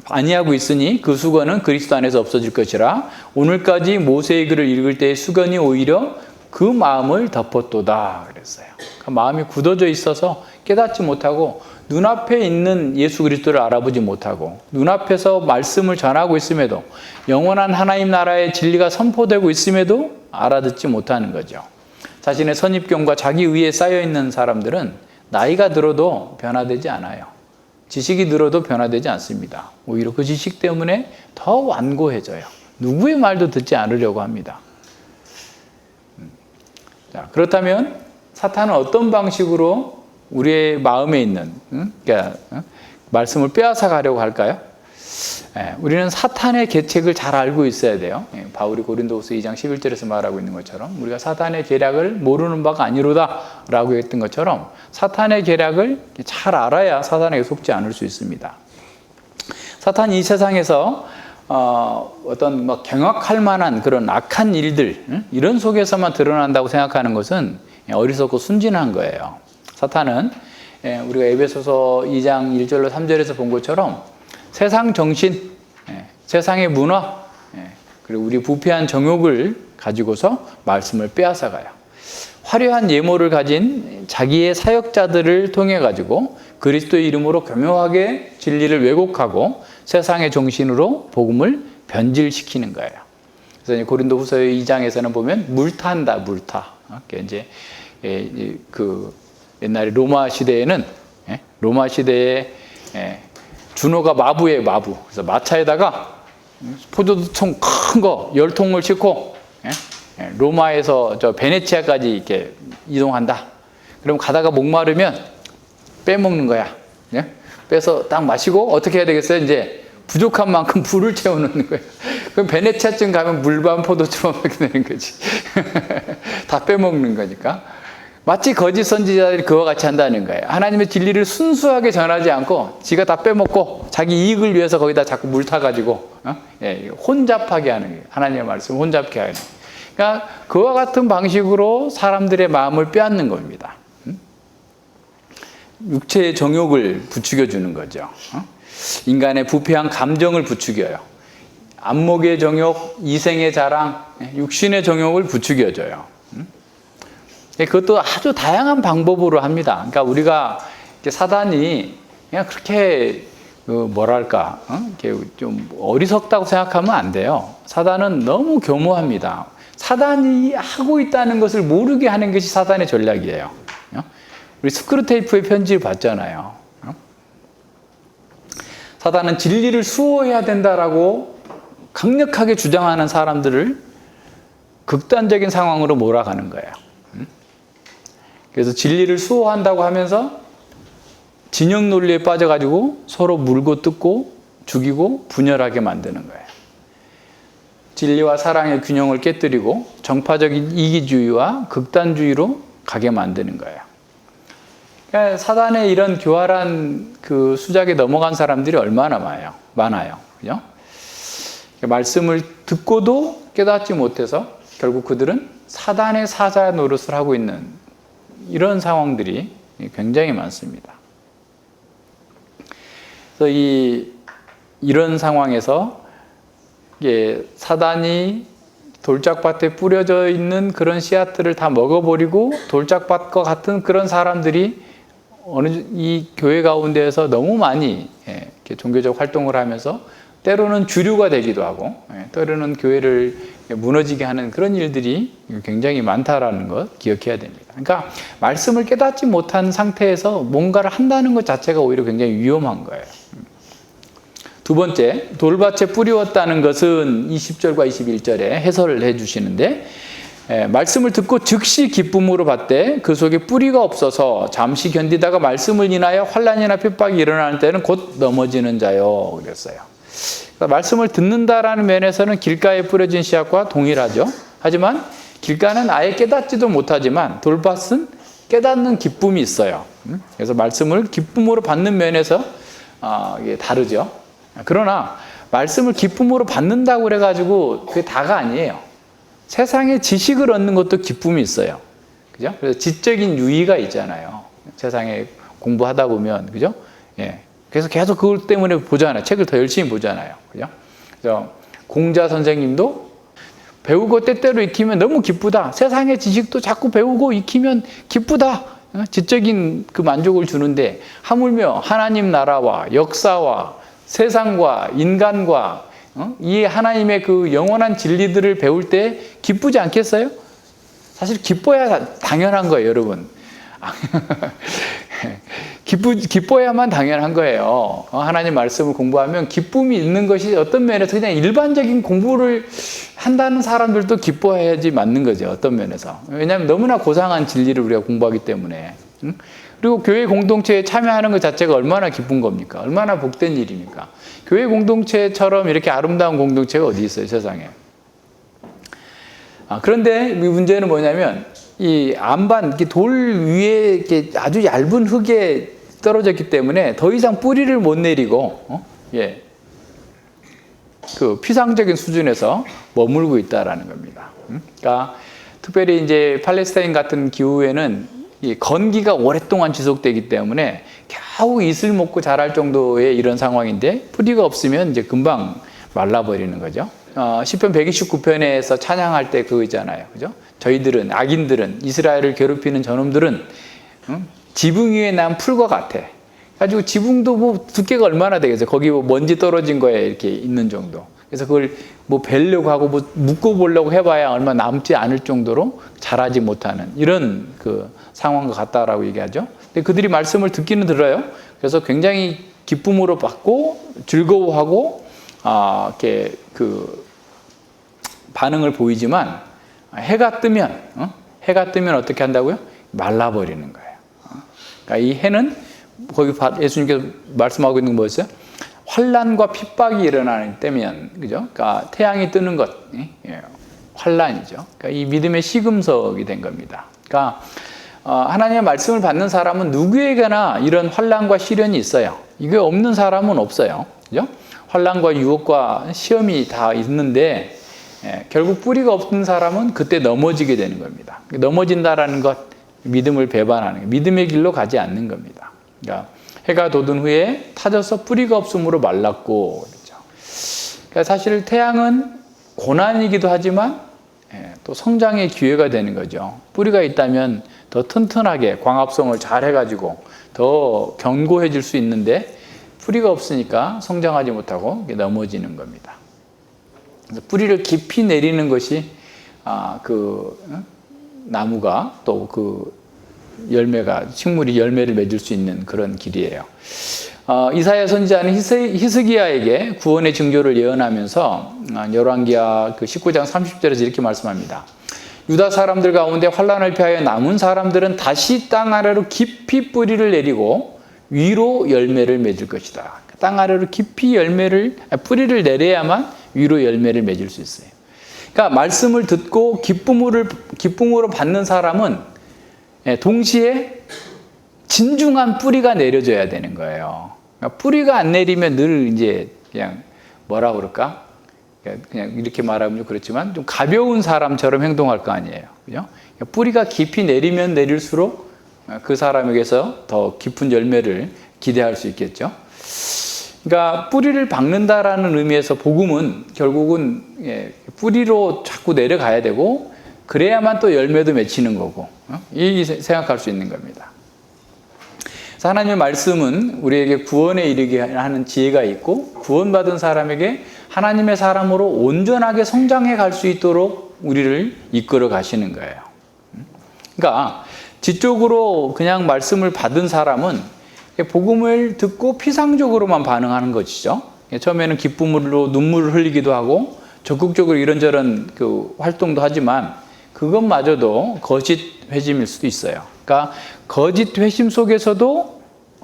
아니하고 있으니 그 수건은 그리스도 안에서 없어질 것이라. 오늘까지 모세의 글을 읽을 때의 수건이 오히려 그 마음을 덮었도다 그랬어요. 그 마음이 굳어져 있어서 깨닫지 못하고 눈앞에 있는 예수 그리스도를 알아보지 못하고 눈앞에서 말씀을 전하고 있음에도 영원한 하나님 나라의 진리가 선포되고 있음에도 알아듣지 못하는 거죠. 자신의 선입견과 자기 의에 쌓여있는 사람들은 나이가 들어도 변화되지 않아요. 지식이 늘어도 변화되지 않습니다. 오히려 그 지식 때문에 더 완고해져요. 누구의 말도 듣지 않으려고 합니다. 자, 그렇다면 사탄은 어떤 방식으로 우리의 마음에 있는 그러니까 말씀을 빼앗아 가려고 할까요? 우리는 사탄의 계책을 잘 알고 있어야 돼요. 바울이 고린도후서 2장 11절에서 말하고 있는 것처럼 우리가 사탄의 계략을 모르는 바가 아니로다 라고 했던 것처럼 사탄의 계략을 잘 알아야 사탄에게 속지 않을 수 있습니다. 사탄이 이 세상에서 어떤 뭐 경악할 만한 그런 악한 일들 이런 속에서만 드러난다고 생각하는 것은 어리석고 순진한 거예요. 사탄은 우리가 에베소서 2장 1절로 3절에서 본 것처럼 세상 정신, 세상의 문화, 그리고 우리 부패한 정욕을 가지고서 말씀을 빼앗아가요. 화려한 예모를 가진 자기의 사역자들을 통해 가지고 그리스도의 이름으로 교묘하게 진리를 왜곡하고 세상의 정신으로 복음을 변질시키는 거예요. 그래서 고린도후서 2장에서는 보면 물타한다, 물타. 이제 그 옛날에 로마 시대에는 로마 시대에 준호가 마부예요, 마부. 그래서 마차에다가 포도총 큰 거 10통을 싣고 로마에서 저 베네치아까지 이렇게 이동한다. 그럼 가다가 목마르면 빼먹는 거야. 빼서 딱 마시고 어떻게 해야 되겠어요? 이제 부족한 만큼 불을 채워놓는 거예요. 그럼 베네치아쯤 가면 물반 포도처럼 이렇게 되는 거지. 다 빼먹는 거니까. 마치 거짓 선지자들이 그와 같이 한다는 거예요. 하나님의 진리를 순수하게 전하지 않고 지가 다 빼먹고 자기 이익을 위해서 거기다 자꾸 물 타가지고 혼잡하게 하는 거예요. 하나님의 말씀을 혼잡게 하는 거예요. 그러니까 그와 같은 방식으로 사람들의 마음을 빼앗는 겁니다. 육체의 정욕을 부추겨 주는 거죠. 인간의 부패한 감정을 부추겨요. 안목의 정욕, 이생의 자랑, 육신의 정욕을 부추겨줘요. 그것도 아주 다양한 방법으로 합니다. 그러니까 우리가 사단이 그냥 그렇게 뭐랄까 좀 어리석다고 생각하면 안 돼요. 사단은 너무 교모합니다. 사단이 하고 있다는 것을 모르게 하는 것이 사단의 전략이에요. 우리 스크루테이프의 편지를 봤잖아요. 사단은 진리를 수호해야 된다라고 강력하게 주장하는 사람들을 극단적인 상황으로 몰아가는 거예요. 그래서 진리를 수호한다고 하면서 진영 논리에 빠져가지고 서로 물고 뜯고 죽이고 분열하게 만드는 거예요. 진리와 사랑의 균형을 깨뜨리고 정파적인 이기주의와 극단주의로 가게 만드는 거예요. 그러니까 사단의 이런 교활한 그 수작에 넘어간 사람들이 얼마나 많아요. 그죠? 말씀을 듣고도 깨닫지 못해서 결국 그들은 사단의 사자 노릇을 하고 있는 이런 상황들이 굉장히 많습니다. 그래서 이런 상황에서 사단이 돌짝밭에 뿌려져 있는 그런 씨앗들을 다 먹어버리고 돌짝밭과 같은 그런 사람들이 이 교회 가운데에서 너무 많이 이렇게 종교적 활동을 하면서 때로는 주류가 되기도 하고 때로는 교회를 무너지게 하는 그런 일들이 굉장히 많다라는 것 기억해야 됩니다. 그러니까 말씀을 깨닫지 못한 상태에서 뭔가를 한다는 것 자체가 오히려 굉장히 위험한 거예요. 두 번째, 돌밭에 뿌리웠다는 것은 20절과 21절에 해설을 해주시는데 말씀을 듣고 즉시 기쁨으로 받되 그 속에 뿌리가 없어서 잠시 견디다가 말씀을 인하여 환난이나 핍박이 일어나는 때는 곧 넘어지는 자요 그랬어요. 그러니까 말씀을 듣는다라는 면에서는 길가에 뿌려진 씨앗과 동일하죠. 하지만 길가는 아예 깨닫지도 못하지만 돌밭은 깨닫는 기쁨이 있어요. 그래서 말씀을 기쁨으로 받는 면에서 이게 다르죠. 그러나 말씀을 기쁨으로 받는다고 그래가지고 그게 다가 아니에요. 세상의 지식을 얻는 것도 기쁨이 있어요. 그죠? 그래서 지적인 유의가 있잖아요. 세상에 공부하다 보면, 그죠? 예. 그래서 계속 그것 때문에 보잖아요. 책을 더 열심히 보잖아요. 그죠? 그래서 공자 선생님도 배우고 때때로 익히면 너무 기쁘다. 세상의 지식도 자꾸 배우고 익히면 기쁘다. 지적인 그 만족을 주는데, 하물며 하나님 나라와 역사와 세상과 인간과 이 하나님의 그 영원한 진리들을 배울 때 기쁘지 않겠어요? 사실 기뻐야 당연한 거예요, 여러분. 기뻐야만 당연한 거예요. 하나님 말씀을 공부하면 기쁨이 있는 것이 어떤 면에서 그냥 일반적인 공부를 한다는 사람들도 기뻐해야지 맞는 거죠. 어떤 면에서. 왜냐하면 너무나 고상한 진리를 우리가 공부하기 때문에. 그리고 교회 공동체에 참여하는 것 자체가 얼마나 기쁜 겁니까? 얼마나 복된 일입니까? 교회 공동체처럼 이렇게 아름다운 공동체가 어디 있어요, 세상에. 그런데 이 문제는 뭐냐면, 이 안반, 돌 위에 이렇게 아주 얇은 흙에 떨어졌기 때문에 더 이상 뿌리를 못 내리고, 그 피상적인 수준에서 머물고 있다라는 겁니다. 그러니까 특별히 이제 팔레스타인 같은 기후에는 이 건기가 오랫동안 지속되기 때문에 겨우 이슬 먹고 자랄 정도의 이런 상황인데 뿌리가 없으면 이제 금방 말라버리는 거죠. 시편 129편에서 찬양할 때 그거 있잖아요. 그죠? 저희들은, 악인들은, 이스라엘을 괴롭히는 저놈들은 지붕 위에 난 풀과 같아. 가지고 지붕도 뭐 두께가 얼마나 되겠어요? 거기 뭐 먼지 떨어진 거에 이렇게 있는 정도. 그래서 그걸 뭐 벨려고 하고 뭐 묶어보려고 해봐야 얼마 남지 않을 정도로 자라지 못하는 이런 그 상황과 같다라고 얘기하죠. 근데 그들이 말씀을 듣기는 들어요. 그래서 굉장히 기쁨으로 받고 즐거워하고 이렇게 그 반응을 보이지만 해가 뜨면 어떻게 한다고요? 말라버리는 거예요. 그러니까 이 해는 거기 예수님께서 말씀하고 있는 건 뭐였어요? 환난과 핍박이 일어나는 때면, 그죠? 그러니까 태양이 뜨는 것, 환난이죠. 그러니까 이 믿음의 시금석이 된 겁니다. 그러니까 하나님의 말씀을 받는 사람은 누구에게나 이런 환난과 시련이 있어요. 이게 없는 사람은 없어요, 그죠? 환난과 유혹과 시험이 다 있는데 결국 뿌리가 없는 사람은 그때 넘어지게 되는 겁니다. 넘어진다라는 것, 믿음을 배반하는 거예요. 믿음의 길로 가지 않는 겁니다. 그러니까 해가 돋은 후에 타져서 뿌리가 없으므로 말랐고, 그렇죠. 그러니까 사실 태양은 고난이기도 하지만 또 성장의 기회가 되는 거죠. 뿌리가 있다면 더 튼튼하게 광합성을 잘 해가지고 더 견고해질 수 있는데 뿌리가 없으니까 성장하지 못하고 넘어지는 겁니다. 그래서 뿌리를 깊이 내리는 것이 나무가 또 그 열매가, 식물이 열매를 맺을 수 있는 그런 길이에요. 이사야 선지자는 히스기야에게 구원의 징조를 예언하면서 열왕기하 그 19장 30절에서 이렇게 말씀합니다. 유다 사람들 가운데 환난을 피하여 남은 사람들은 다시 땅 아래로 깊이 뿌리를 내리고 위로 열매를 맺을 것이다. 땅 아래로 깊이 뿌리를 내려야만 위로 열매를 맺을 수 있어요. 그러니까 말씀을 듣고 기쁨으로 받는 사람은 동시에 진중한 뿌리가 내려져야 되는 거예요. 그러니까 뿌리가 안 내리면 늘 이제 그냥 뭐라 그럴까? 그냥 이렇게 말하면 그렇지만 좀 가벼운 사람처럼 행동할 거 아니에요. 그죠? 그러니까 뿌리가 깊이 내리면 내릴수록 그 사람에게서 더 깊은 열매를 기대할 수 있겠죠. 그러니까 뿌리를 박는다라는 의미에서 복음은 결국은 뿌리로 자꾸 내려가야 되고 그래야만 또 열매도 맺히는 거고 이 생각할 수 있는 겁니다. 하나님의 말씀은 우리에게 구원에 이르게 하는 지혜가 있고 구원받은 사람에게 하나님의 사람으로 온전하게 성장해 갈 수 있도록 우리를 이끌어 가시는 거예요. 그러니까 지적으로 그냥 말씀을 받은 사람은 복음을 듣고 피상적으로만 반응하는 것이죠. 처음에는 기쁨으로 눈물을 흘리기도 하고 적극적으로 이런저런 그 활동도 하지만 그것마저도 거짓 회심일 수도 있어요. 그러니까 거짓 회심 속에서도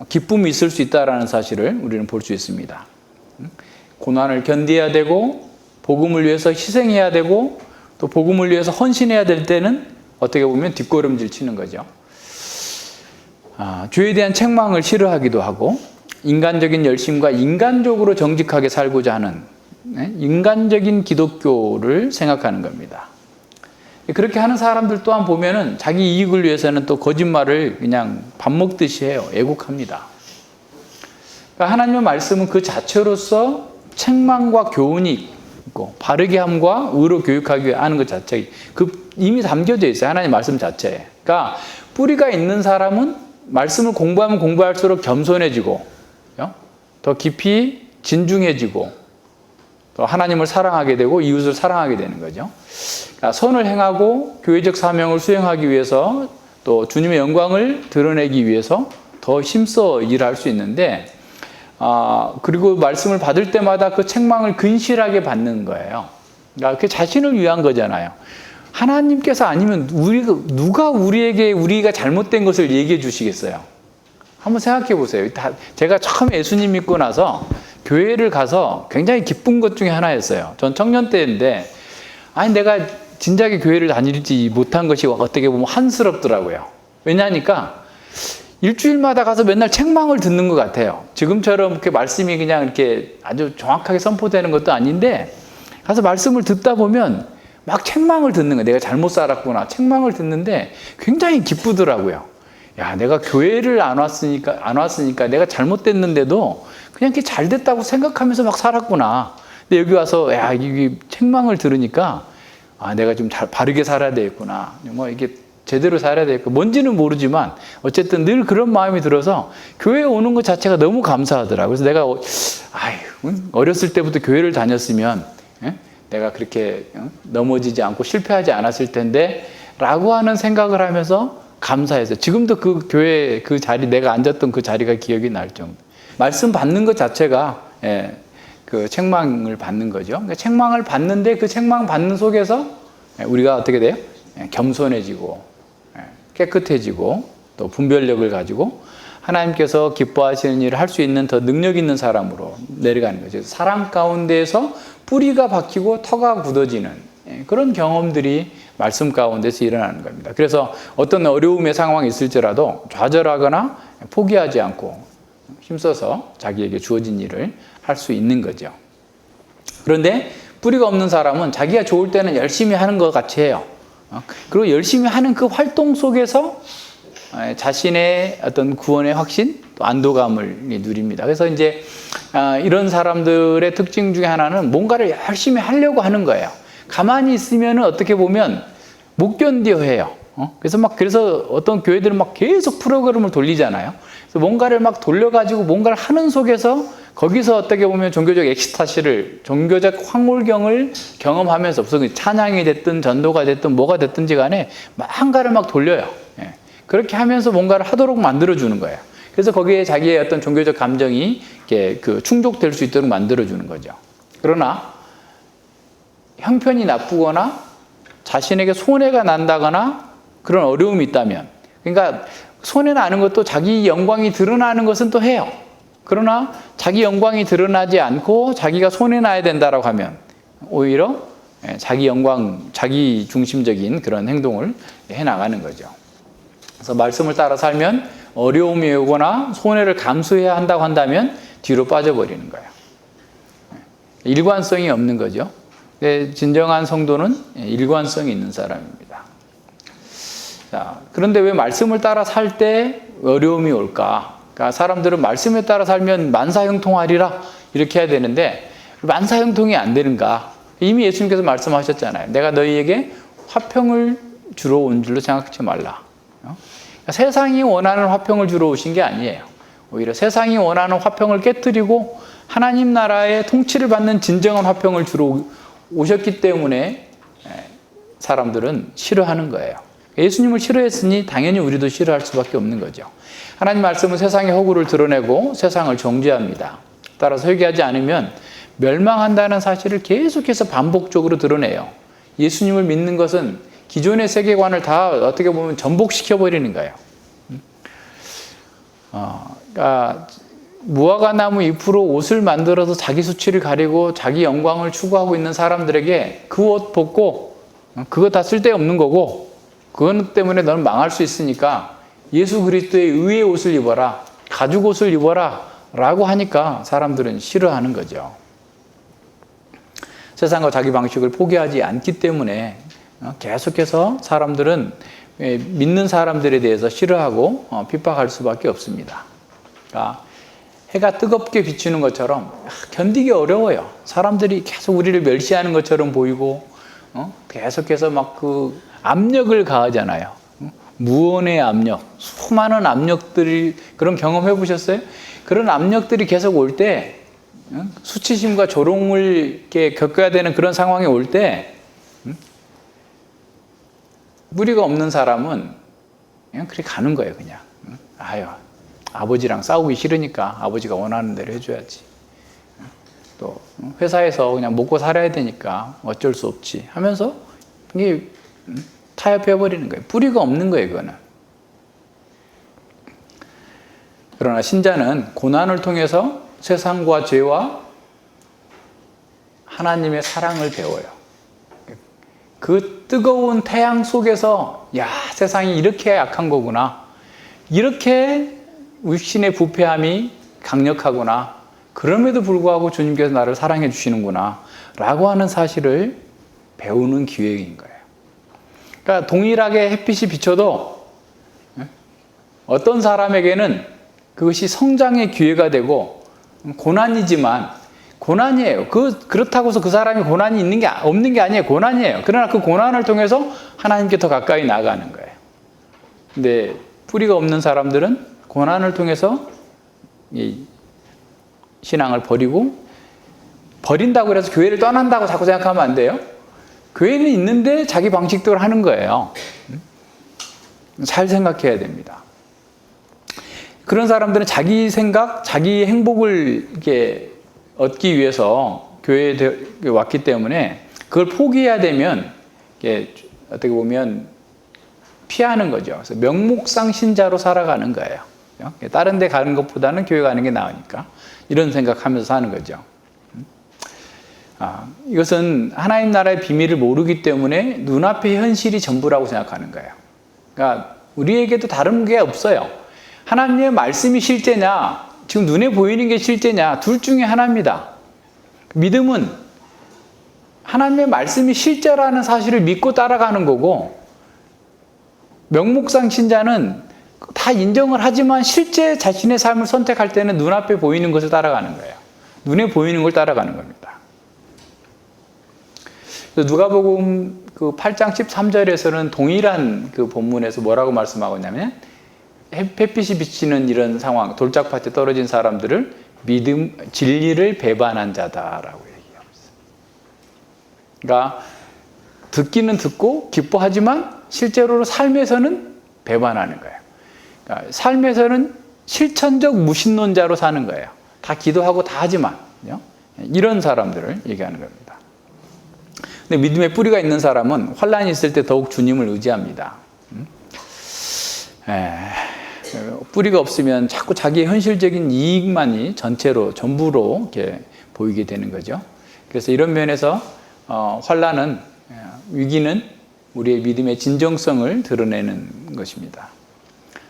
기쁨이 있을 수 있다는 사실을 우리는 볼 수 있습니다. 고난을 견뎌야 되고 복음을 위해서 희생해야 되고 또 복음을 위해서 헌신해야 될 때는 어떻게 보면 뒷걸음질 치는 거죠. 죄에 대한 책망을 싫어하기도 하고 인간적인 열심과 인간적으로 정직하게 살고자 하는 인간적인 기독교를 생각하는 겁니다. 그렇게 하는 사람들 또한 보면은 자기 이익을 위해서는 또 거짓말을 그냥 밥 먹듯이 해요. 애국합니다. 그러니까 하나님의 말씀은 그 자체로서 책망과 교훈이 있고 바르게 함과 의로 교육하기 위해 하는 것 자체 이미 담겨져 있어요. 하나님 말씀 자체에. 그러니까 뿌리가 있는 사람은 말씀을 공부하면 공부할수록 겸손해지고 더 깊이 진중해지고 또 하나님을 사랑하게 되고 이웃을 사랑하게 되는 거죠. 그러니까 선을 행하고 교회적 사명을 수행하기 위해서 또 주님의 영광을 드러내기 위해서 더 힘써 일할 수 있는데 그리고 말씀을 받을 때마다 그 책망을 근실하게 받는 거예요. 그러니까 그 자신을 위한 거잖아요. 하나님께서 아니면 누가 우리에게 우리가 잘못된 것을 얘기해 주시겠어요? 한번 생각해 보세요. 제가 처음에 예수님 믿고 나서 교회를 가서 굉장히 기쁜 것 중에 하나였어요. 전 청년 때인데 아니 내가 진작에 교회를 다니지 못한 것이 어떻게 보면 한스럽더라고요. 왜냐하니까 일주일마다 가서 맨날 책망을 듣는 것 같아요. 지금처럼 이렇게 말씀이 그냥 이렇게 아주 정확하게 선포되는 것도 아닌데 가서 말씀을 듣다 보면 막 책망을 듣는 거예요. 내가 잘못 살았구나. 책망을 듣는데 굉장히 기쁘더라고요. 야, 내가 교회를 안 왔으니까 내가 잘못됐는데도 그냥 이렇게 잘 됐다고 생각하면서 막 살았구나. 근데 여기 와서 야, 이게 책망을 들으니까 내가 좀 바르게 살아야 되겠구나. 뭐 이게 제대로 살아야 되겠고 뭔지는 모르지만 어쨌든 늘 그런 마음이 들어서 교회에 오는 것 자체가 너무 감사하더라고요. 그래서 내가 어렸을 때부터 교회를 다녔으면 내가 그렇게 넘어지지 않고 실패하지 않았을 텐데 라고 하는 생각을 하면서 감사했어요. 지금도 그 교회 그 자리 내가 앉았던 그 자리가 기억이 날 정도. 말씀 받는 것 자체가 그 책망을 받는 거죠. 그러니까 책망을 받는데 그 책망 받는 속에서 우리가 어떻게 돼요? 겸손해지고 깨끗해지고 또 분별력을 가지고 하나님께서 기뻐하시는 일을 할 수 있는 더 능력 있는 사람으로 내려가는 거죠. 사랑 가운데에서 뿌리가 박히고 터가 굳어지는 그런 경험들이 말씀 가운데서 일어나는 겁니다. 그래서 어떤 어려움의 상황이 있을지라도 좌절하거나 포기하지 않고 힘써서 자기에게 주어진 일을 할 수 있는 거죠. 그런데 뿌리가 없는 사람은 자기가 좋을 때는 열심히 하는 것 같이 해요. 그리고 열심히 하는 그 활동 속에서 자신의 어떤 구원의 확신, 또 안도감을 누립니다. 그래서 이제 이런 사람들의 특징 중에 하나는 뭔가를 열심히 하려고 하는 거예요. 가만히 있으면 어떻게 보면 못 견뎌 해요. 그래서 어떤 교회들은 막 계속 프로그램을 돌리잖아요. 그래서 뭔가를 막 돌려가지고 뭔가를 하는 속에서 거기서 어떻게 보면 종교적 엑스타시를, 종교적 황홀경을 경험하면서 무슨 찬양이 됐든 전도가 됐든 뭐가 됐든지 간에 뭔가를 막 돌려요. 그렇게 하면서 뭔가를 하도록 만들어주는 거예요. 그래서 거기에 자기의 어떤 종교적 감정이 이렇게 충족될 수 있도록 만들어주는 거죠. 그러나 형편이 나쁘거나 자신에게 손해가 난다거나 그런 어려움이 있다면, 그러니까 손해나는 것도 자기 영광이 드러나는 것은 또 해요. 그러나 자기 영광이 드러나지 않고 자기가 손해나야 된다라고 하면 오히려 자기 영광, 자기 중심적인 그런 행동을 해나가는 거죠. 그래서 말씀을 따라 살면 어려움이 오거나 손해를 감수해야 한다고 한다면 뒤로 빠져버리는 거예요. 일관성이 없는 거죠. 진정한 성도는 일관성이 있는 사람입니다. 자, 그런데 왜 말씀을 따라 살 때 어려움이 올까? 그러니까 사람들은 말씀에 따라 살면 만사형통하리라 이렇게 해야 되는데 만사형통이 안 되는가? 이미 예수님께서 말씀하셨잖아요. 내가 너희에게 화평을 주러 온 줄로 생각하지 말라. 그러니까 세상이 원하는 화평을 주러 오신 게 아니에요. 오히려 세상이 원하는 화평을 깨뜨리고 하나님 나라의 통치를 받는 진정한 화평을 주러 오셨기 때문에 사람들은 싫어하는 거예요. 예수님을 싫어했으니 당연히 우리도 싫어할 수밖에 없는 거죠. 하나님 말씀은 세상의 허구를 드러내고 세상을 정죄합니다. 따라서 회개하지 않으면 멸망한다는 사실을 계속해서 반복적으로 드러내요. 예수님을 믿는 것은 기존의 세계관을 다 어떻게 보면 전복시켜버리는 거예요. 그러니까 무화과나무 잎으로 옷을 만들어서 자기 수치를 가리고 자기 영광을 추구하고 있는 사람들에게 그 옷 벗고 그거 다 쓸데없는 거고 그것 때문에 너는 망할 수 있으니까 예수 그리스도의 의의 옷을 입어라, 가죽 옷을 입어라 라고 하니까 사람들은 싫어하는 거죠. 세상과 자기 방식을 포기하지 않기 때문에 계속해서 사람들은 믿는 사람들에 대해서 싫어하고 핍박할 수밖에 없습니다. 그러니까 해가 뜨겁게 비추는 것처럼 견디기 어려워요. 사람들이 계속 우리를 멸시하는 것처럼 보이고 계속해서 막 그 압력을 가하잖아요. 무언의 압력, 수많은 압력들이, 그런 경험 해보셨어요? 그런 압력들이 계속 올 때, 수치심과 조롱을 이렇게 겪어야 되는 그런 상황이 올 때, 뿌리가 없는 사람은 그냥 그렇게 가는 거예요, 그냥. 아유, 아버지랑 싸우기 싫으니까 아버지가 원하는 대로 해줘야지. 또 회사에서 그냥 먹고 살아야 되니까 어쩔 수 없지 하면서 이게 타협해버리는 거예요. 뿌리가 없는 거예요, 그거는. 그러나 신자는 고난을 통해서 세상과 죄와 하나님의 사랑을 배워요. 그 뜨거운 태양 속에서 야, 세상이 이렇게 약한 거구나. 이렇게 육신의 부패함이 강력하구나. 그럼에도 불구하고 주님께서 나를 사랑해 주시는구나. 라고 하는 사실을 배우는 기회인 거예요. 그러니까 동일하게 햇빛이 비춰도 어떤 사람에게는 그것이 성장의 기회가 되고 고난이지만 고난이에요. 그렇다고 해서 그 사람이 고난이 없는 게 아니에요. 고난이에요. 그러나 그 고난을 통해서 하나님께 더 가까이 나아가는 거예요. 근데 뿌리가 없는 사람들은 고난을 통해서 이 신앙을 버린다고 해서 교회를 떠난다고 자꾸 생각하면 안 돼요. 교회는 있는데 자기 방식대로 하는 거예요. 잘 생각해야 됩니다. 그런 사람들은 자기 생각, 자기 행복을 이렇게 얻기 위해서 교회에 왔기 때문에 그걸 포기해야 되면 이게 어떻게 보면 피하는 거죠. 그래서 명목상 신자로 살아가는 거예요. 다른 데 가는 것보다는 교회 가는 게 나으니까 이런 생각하면서 사는 거죠. 이것은 하나님 나라의 비밀을 모르기 때문에 눈앞의 현실이 전부라고 생각하는 거예요. 그러니까 우리에게도 다른 게 없어요. 하나님의 말씀이 실제냐, 지금 눈에 보이는 게 실제냐, 둘 중에 하나입니다. 믿음은 하나님의 말씀이 실제라는 사실을 믿고 따라가는 거고, 명목상 신자는 다 인정을 하지만 실제 자신의 삶을 선택할 때는 눈앞에 보이는 것을 따라가는 거예요. 눈에 보이는 걸 따라가는 겁니다. 누가복음 그 8장 13절에서는 동일한 그 본문에서 뭐라고 말씀하고 있냐면, 햇빛이 비치는 이런 상황, 돌짝밭에 떨어진 사람들을 진리를 배반한 자다라고 얘기하고 있어요. 그러니까 듣기는 듣고 기뻐하지만 실제로 삶에서는 배반하는 거예요. 그러니까 삶에서는 실천적 무신론자로 사는 거예요. 다 기도하고 다 하지만 이런 사람들을 얘기하는 겁니다. 근데 믿음의 뿌리가 있는 사람은 환란이 있을 때 더욱 주님을 의지합니다. 뿌리가 없으면 자꾸 자기의 현실적인 이익만이 전부로 이렇게 보이게 되는 거죠. 그래서 이런 면에서 환란은, 위기는 우리의 믿음의 진정성을 드러내는 것입니다.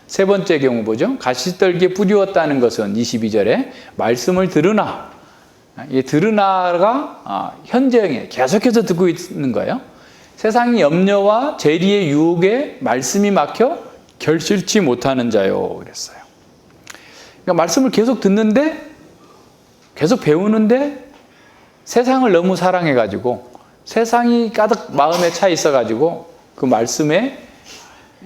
세 번째 경우 보죠. 가시떨기에 뿌리웠다는 것은 22절에 말씀을 들으나, 이 들으나가 현재형에 계속해서 듣고 있는 거예요. 세상의 염려와 재리의 유혹에 말씀이 막혀 결실치 못하는 자요 그랬어요. 그러니까 말씀을 계속 듣는데, 계속 배우는데 세상을 너무 사랑해가지고, 세상이 가득 마음에 차 있어가지고 그 말씀에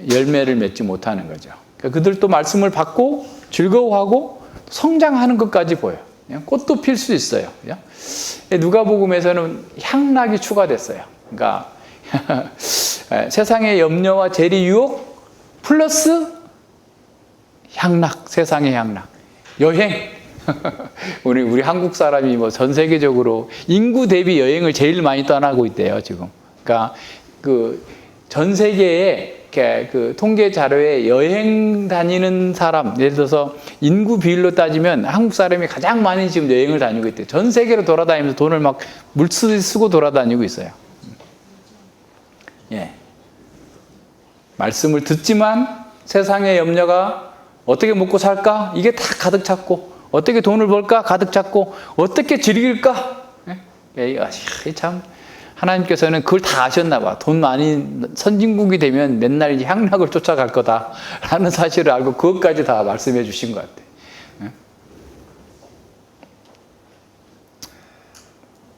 열매를 맺지 못하는 거죠. 그러니까 그들도 말씀을 받고 즐거워하고 성장하는 것까지 보여요. 꽃도 필 수 있어요. 누가복음에서는 향락이 추가됐어요. 그러니까 세상의 염려와 재리 유혹 플러스 향락, 세상의 향락, 여행. 우리 한국 사람이 뭐 전 세계적으로 인구 대비 여행을 제일 많이 떠나고 있대요, 지금. 그러니까 그 전 세계에 그 통계 자료에 여행 다니는 사람, 예를 들어서 인구 비율로 따지면 한국 사람이 가장 많이 지금 여행을 다니고 있대요. 전 세계로 돌아다니면서 돈을 막 물쓰듯이 쓰고 돌아다니고 있어요. 예. 말씀을 듣지만 세상의 염려가 어떻게 먹고 살까? 이게 다 가득 찼고, 어떻게 돈을 벌까? 가득 찼고, 어떻게 즐길까? 참 하나님께서는 그걸 다 아셨나 봐. 돈 많이 선진국이 되면 맨날 이 향락을 쫓아갈 거다라는 사실을 알고 그것까지 다 말씀해 주신 것 같아요.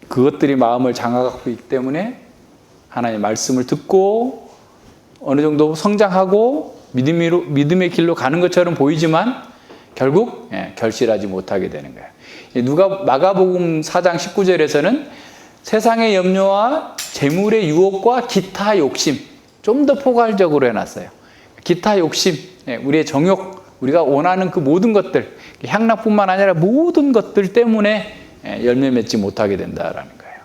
그것들이 마음을 장악하고 있기 때문에 하나님의 말씀을 듣고 어느 정도 성장하고 믿음의 길로 가는 것처럼 보이지만 결국 결실하지 못하게 되는 거예요. 마가복음 4장 19절에서는 세상의 염려와 재물의 유혹과 기타 욕심, 좀 더 포괄적으로 해놨어요. 기타 욕심, 우리의 정욕, 우리가 원하는 그 모든 것들, 향락뿐만 아니라 모든 것들 때문에 열매 맺지 못하게 된다라는 거예요.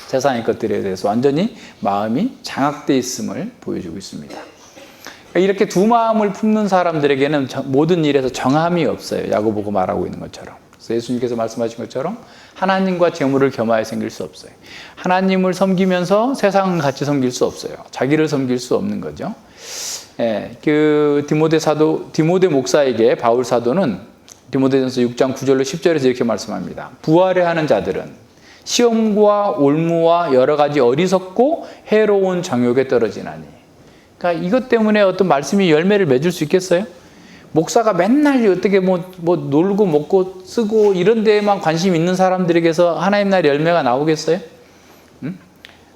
세상의 것들에 대해서 완전히 마음이 장악되어 있음을 보여주고 있습니다. 이렇게 두 마음을 품는 사람들에게는 모든 일에서 정함이 없어요. 야고보가 말하고 있는 것처럼. 그래서 예수님께서 말씀하신 것처럼 하나님과 재물을 겸하여 생길 수 없어요. 하나님을 섬기면서 세상을 같이 섬길 수 없어요. 자기를 섬길 수 없는 거죠. 그 디모데 목사에게 바울 사도는 디모데전서 6장 9절로 10절에서 이렇게 말씀합니다. 부활해 하는 자들은 시험과 올무와 여러 가지 어리석고 해로운 정욕에 떨어지나니. 그러니까 이것 때문에 어떤 말씀이 열매를 맺을 수 있겠어요? 목사가 맨날 어떻게 뭐 놀고 먹고 쓰고 이런 데에만 관심 있는 사람들에게서 하나님 나라의 열매가 나오겠어요?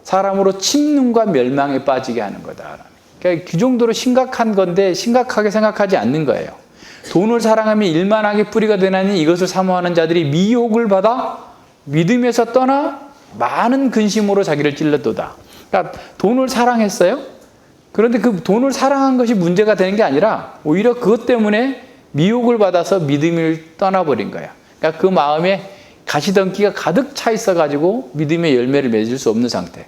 사람으로 침눈과 멸망에 빠지게 하는 거다. 그러니까 그 정도로 심각한 건데 심각하게 생각하지 않는 거예요. 돈을 사랑하며 일만하게 뿌리가 되나니 이것을 사모하는 자들이 미혹을 받아 믿음에서 떠나 많은 근심으로 자기를 찔렀도다. 그러니까 돈을 사랑했어요. 그런데 그 돈을 사랑한 것이 문제가 되는 게 아니라 오히려 그것 때문에 미혹을 받아서 믿음을 떠나버린 거야. 그러니까 그 마음에 가시덤기가 가득 차 있어가지고 믿음의 열매를 맺을 수 없는 상태.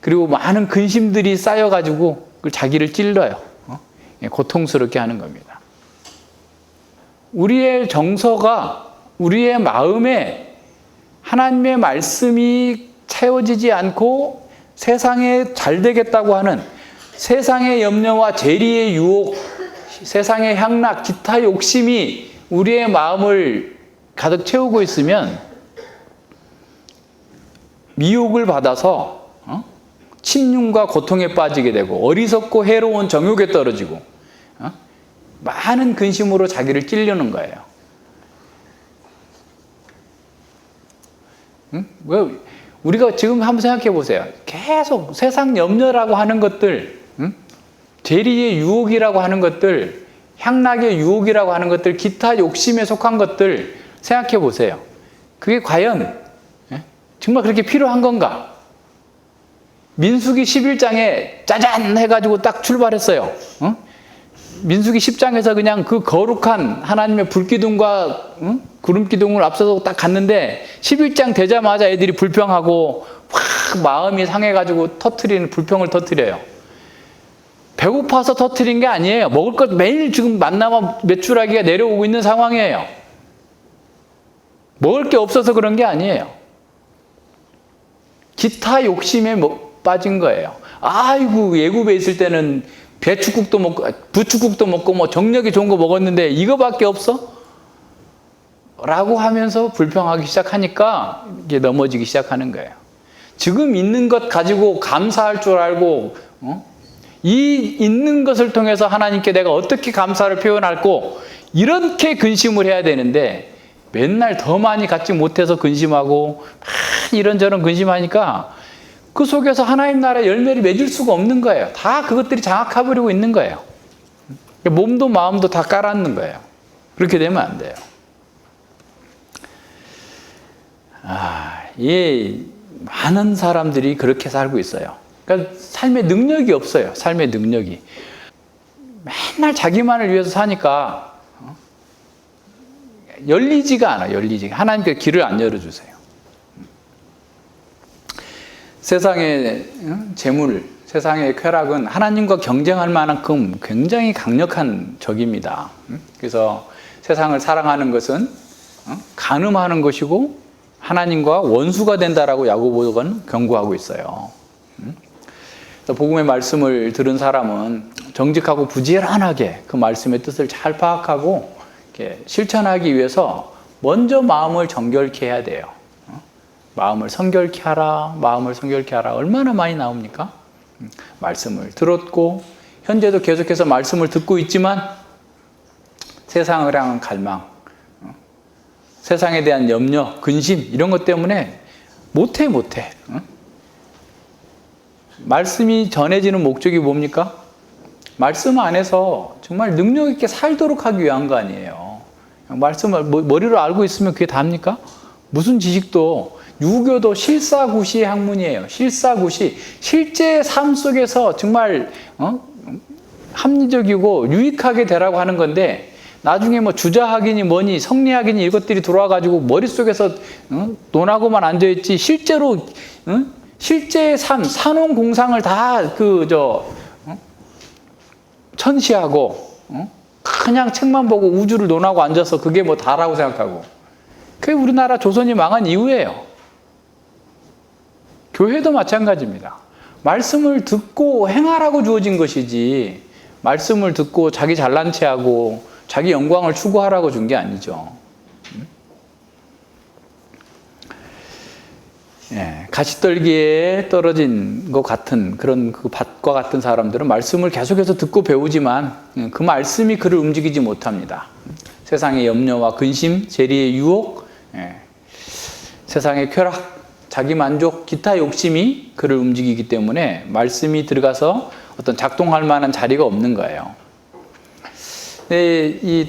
그리고 많은 근심들이 쌓여가지고 자기를 찔러요. 고통스럽게 하는 겁니다. 우리의 정서가 우리의 마음에 하나님의 말씀이 채워지지 않고 세상에 잘 되겠다고 하는 세상의 염려와 재리의 유혹, 세상의 향락, 기타 욕심이 우리의 마음을 가득 채우고 있으면 미혹을 받아서 침륜과 고통에 빠지게 되고 어리석고 해로운 정욕에 떨어지고 많은 근심으로 자기를 찔려는 거예요. 우리가 지금 한번 생각해 보세요. 계속 세상 염려라고 하는 것들, 재리의 유혹이라고 하는 것들, 향락의 유혹이라고 하는 것들, 기타 욕심에 속한 것들 생각해 보세요. 그게 과연 정말 그렇게 필요한 건가? 민수기 11장에 짜잔 해가지고 딱 출발했어요. 민수기 10장에서 그냥 그 거룩한 하나님의 불기둥과 구름기둥을 앞서서 딱 갔는데 11장 되자마자 애들이 불평하고 확 마음이 상해가지고 불평을 터뜨려요. 배고파서 터뜨린 게 아니에요. 먹을 것 매일 지금 만나면 메추라기가 내려오고 있는 상황이에요. 먹을 게 없어서 그런 게 아니에요. 기타 욕심에 빠진 거예요. 아이고 애굽에 있을 때는 배추국도 먹고 부추국도 먹고 뭐 정력이 좋은 거 먹었는데 이거밖에 없어? 라고 하면서 불평하기 시작하니까 이게 넘어지기 시작하는 거예요. 지금 있는 것 가지고 감사할 줄 알고 이 있는 것을 통해서 하나님께 내가 어떻게 감사를 표현할고 이렇게 근심을 해야 되는데 맨날 더 많이 갖지 못해서 근심하고 이런저런 근심하니까 그 속에서 하나님 나라의 열매를 맺을 수가 없는 거예요. 다 그것들이 장악해버리고 있는 거예요. 몸도 마음도 다 깔아앉는 거예요. 그렇게 되면 안 돼요. 많은 사람들이 그렇게 살고 있어요. 그러니까 삶의 능력이 없어요. 삶의 능력이. 맨날 자기만을 위해서 사니까 열리지가 않아요. 하나님께서 길을 안 열어주세요. 세상의 재물, 세상의 쾌락은 하나님과 경쟁할 만큼 굉장히 강력한 적입니다. 그래서 세상을 사랑하는 것은 간음하는 것이고 하나님과 원수가 된다라고 야고보는 경고하고 있어요. 그래서 복음의 말씀을 들은 사람은 정직하고 부지런하게 그 말씀의 뜻을 잘 파악하고 이렇게 실천하기 위해서 먼저 마음을 정결케 해야 돼요. 마음을 성결케 하라, 마음을 성결케 하라. 얼마나 많이 나옵니까? 말씀을 들었고 현재도 계속해서 말씀을 듣고 있지만 세상을 향한 갈망, 세상에 대한 염려, 근심 이런 것 때문에 못해. 말씀이 전해지는 목적이 뭡니까? 말씀 안에서 정말 능력 있게 살도록 하기 위한 거 아니에요. 말씀을 머리로 알고 있으면 그게 답니까? 무슨 지식도 유교도 실사구시의 학문이에요. 실사구시. 실제 삶 속에서 정말 합리적이고 유익하게 되라고 하는 건데 나중에 뭐 주자학이니 뭐니 성리학이니 이것들이 들어와가지고 머릿속에서 논하고만 앉아있지 실제로 실제의 삶, 산업공상을 다 천시하고 그냥 책만 보고 우주를 논하고 앉아서 그게 뭐 다라고 생각하고 그게 우리나라 조선이 망한 이유예요. 교회도 마찬가지입니다. 말씀을 듣고 행하라고 주어진 것이지 말씀을 듣고 자기 잘난 체하고 자기 영광을 추구하라고 준 게 아니죠. 예, 가시떨기에 떨어진 것 같은 그런 그 밭과 같은 사람들은 말씀을 계속해서 듣고 배우지만 그 말씀이 그를 움직이지 못합니다. 세상의 염려와 근심, 재리의 유혹, 세상의 쾌락, 자기 만족, 기타 욕심이 그를 움직이기 때문에 말씀이 들어가서 어떤 작동할 만한 자리가 없는 거예요. 이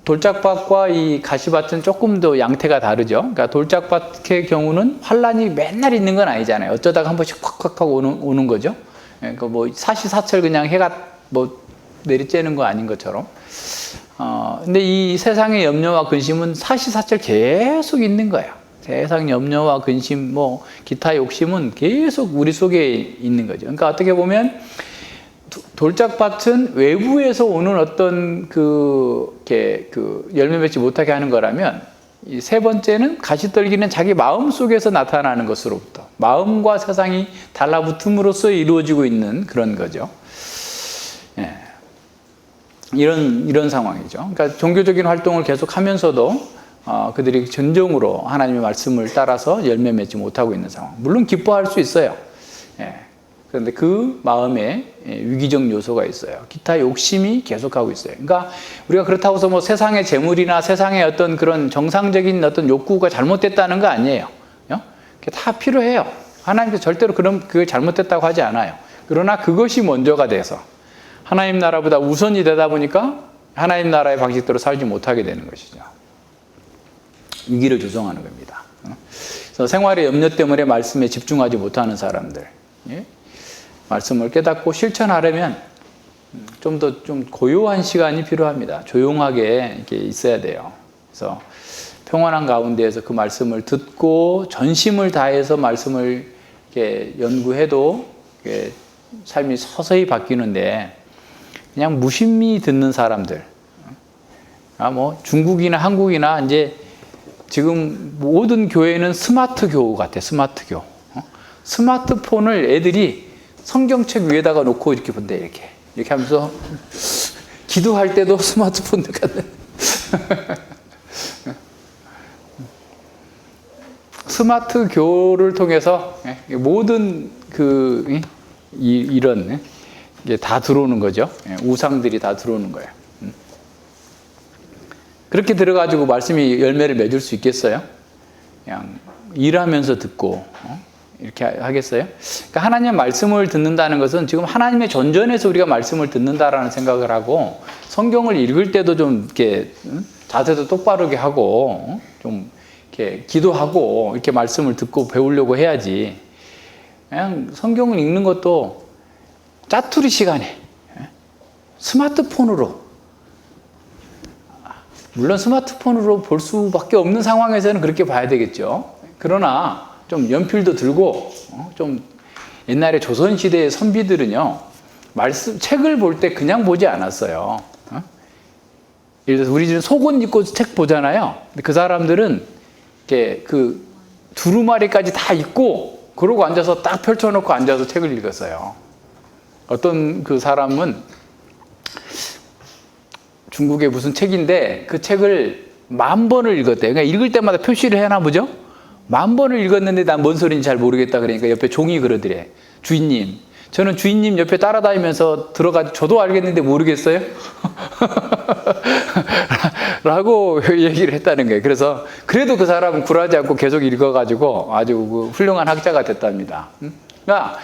돌짝밭과 이 가시밭은 조금 더 양태가 다르죠. 그러니까 돌짝밭의 경우는 환란이 맨날 있는 건 아니잖아요. 어쩌다가 한 번씩 콱콱 하고 오는 거죠. 그러니까 뭐 사시사철 그냥 해가 뭐 내리쬐는 거 아닌 것처럼. 근데 이 세상의 염려와 근심은 사시사철 계속 있는 거예요. 세상 염려와 근심, 뭐 기타 욕심은 계속 우리 속에 있는 거죠. 그러니까 어떻게 보면 돌짝밭은 외부에서 오는 어떤 열매 맺지 못하게 하는 거라면 이 세 번째는 가시떨기는 자기 마음 속에서 나타나는 것으로부터 마음과 세상이 달라붙음으로써 이루어지고 있는 그런 거죠. 예. 이런 상황이죠. 그러니까 종교적인 활동을 계속 하면서도 그들이 진정으로 하나님의 말씀을 따라서 열매 맺지 못하고 있는 상황. 물론 기뻐할 수 있어요. 예. 그런데 그 마음에 위기적 요소가 있어요. 기타 욕심이 계속하고 있어요. 그러니까 우리가 그렇다고 해서 뭐 세상의 재물이나 세상의 어떤 그런 정상적인 어떤 욕구가 잘못됐다는 거 아니에요. 그게 다 필요해요. 하나님께서 절대로 그게 잘못됐다고 하지 않아요. 그러나 그것이 먼저가 돼서 하나님 나라보다 우선이 되다 보니까 하나님 나라의 방식대로 살지 못하게 되는 것이죠. 위기를 조성하는 겁니다. 그래서 생활의 염려 때문에 말씀에 집중하지 못하는 사람들, 말씀을 깨닫고 실천하려면 좀 고요한 시간이 필요합니다. 조용하게 이렇게 있어야 돼요. 그래서 평안한 가운데에서 그 말씀을 듣고 전심을 다해서 말씀을 이렇게 연구해도 이렇게 삶이 서서히 바뀌는데 그냥 무심히 듣는 사람들, 뭐 중국이나 한국이나 이제 지금 모든 교회는 스마트 교우 같아. 스마트 교우. 스마트폰을 애들이 성경책 위에다가 놓고 이렇게 본대. 이렇게 하면서 기도할 때도 스마트폰 갖다. 스마트 교를 통해서 모든 이런 게 다 들어오는 거죠. 우상들이 다 들어오는 거예요. 그렇게 들어가지고 말씀이 열매를 맺을 수 있겠어요? 그냥 일하면서 듣고 이렇게 하겠어요? 그러니까 하나님의 말씀을 듣는다는 것은 지금 하나님의 전전에서 우리가 말씀을 듣는다라는 생각을 하고 성경을 읽을 때도 좀 이렇게 자세도 똑바르게 하고 좀 이렇게 기도하고 이렇게 말씀을 듣고 배우려고 해야지. 그냥 성경을 읽는 것도 짜투리 시간에 스마트폰으로, 물론 스마트폰으로 볼 수밖에 없는 상황에서는 그렇게 봐야 되겠죠. 그러나 좀 연필도 들고 좀 옛날에 조선시대의 선비들은요, 책을 볼 때 그냥 보지 않았어요. 예를 들어서 우리 집은 속옷 입고 책 보잖아요. 근데 그 사람들은 이렇게 그 두루마리까지 다 입고 그러고 앉아서 딱 펼쳐놓고 앉아서 책을 읽었어요. 어떤 그 사람은 중국의 무슨 책인데 그 책을 10,000번을 읽었대요. 그러니까 읽을 때마다 표시를 해나 보죠? 10,000번을 읽었는데 난 뭔 소리인지 잘 모르겠다 그러니까 옆에 종이 그러더래. 주인님, 저는 주인님 옆에 따라다니면서 저도 알겠는데 모르겠어요? 라고 얘기를 했다는 거예요. 그래서 그래도 그 사람은 굴하지 않고 계속 읽어가지고 아주 훌륭한 학자가 됐답니다. 그러니까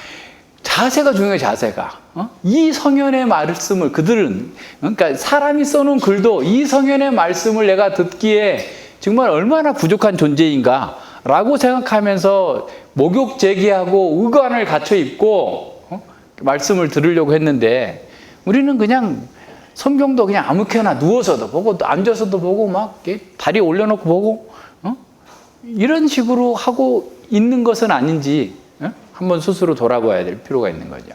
자세가 중요해요, 자세가. 이 성현의 말씀을 그들은, 그러니까 사람이 써놓은 글도 이 성현의 말씀을 내가 듣기에 정말 얼마나 부족한 존재인가 라고 생각하면서 목욕 제기하고 의관을 갖춰 입고 말씀을 들으려고 했는데, 우리는 그냥 성경도 그냥 아무렇게나 누워서도 보고 앉아서도 보고 막 다리 올려놓고 보고 이런 식으로 하고 있는 것은 아닌지 한번 스스로 돌아봐야 될 필요가 있는 거죠.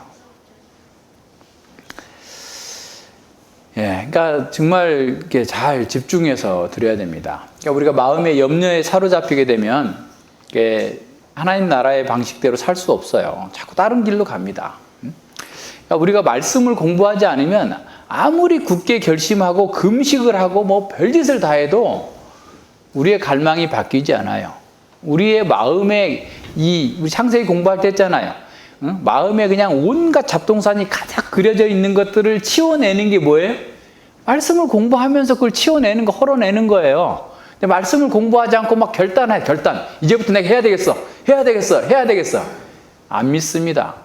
예, 그러니까 정말 이렇게 잘 집중해서 들어야 됩니다. 그러니까 우리가 마음의 염려에 사로잡히게 되면 하나님 나라의 방식대로 살 수 없어요. 자꾸 다른 길로 갑니다. 그러니까 우리가 말씀을 공부하지 않으면 아무리 굳게 결심하고 금식을 하고 뭐 별짓을 다 해도 우리의 갈망이 바뀌지 않아요. 우리의 마음에 우리 창세기 공부할 때 했잖아요. 마음에 그냥 온갖 잡동사니 가득 그려져 있는 것들을 치워내는 게 뭐예요? 말씀을 공부하면서 그걸 치워내는 거, 헐어내는 거예요. 근데 말씀을 공부하지 않고 막 결단. 이제부터 내가 해야 되겠어. 안 믿습니다.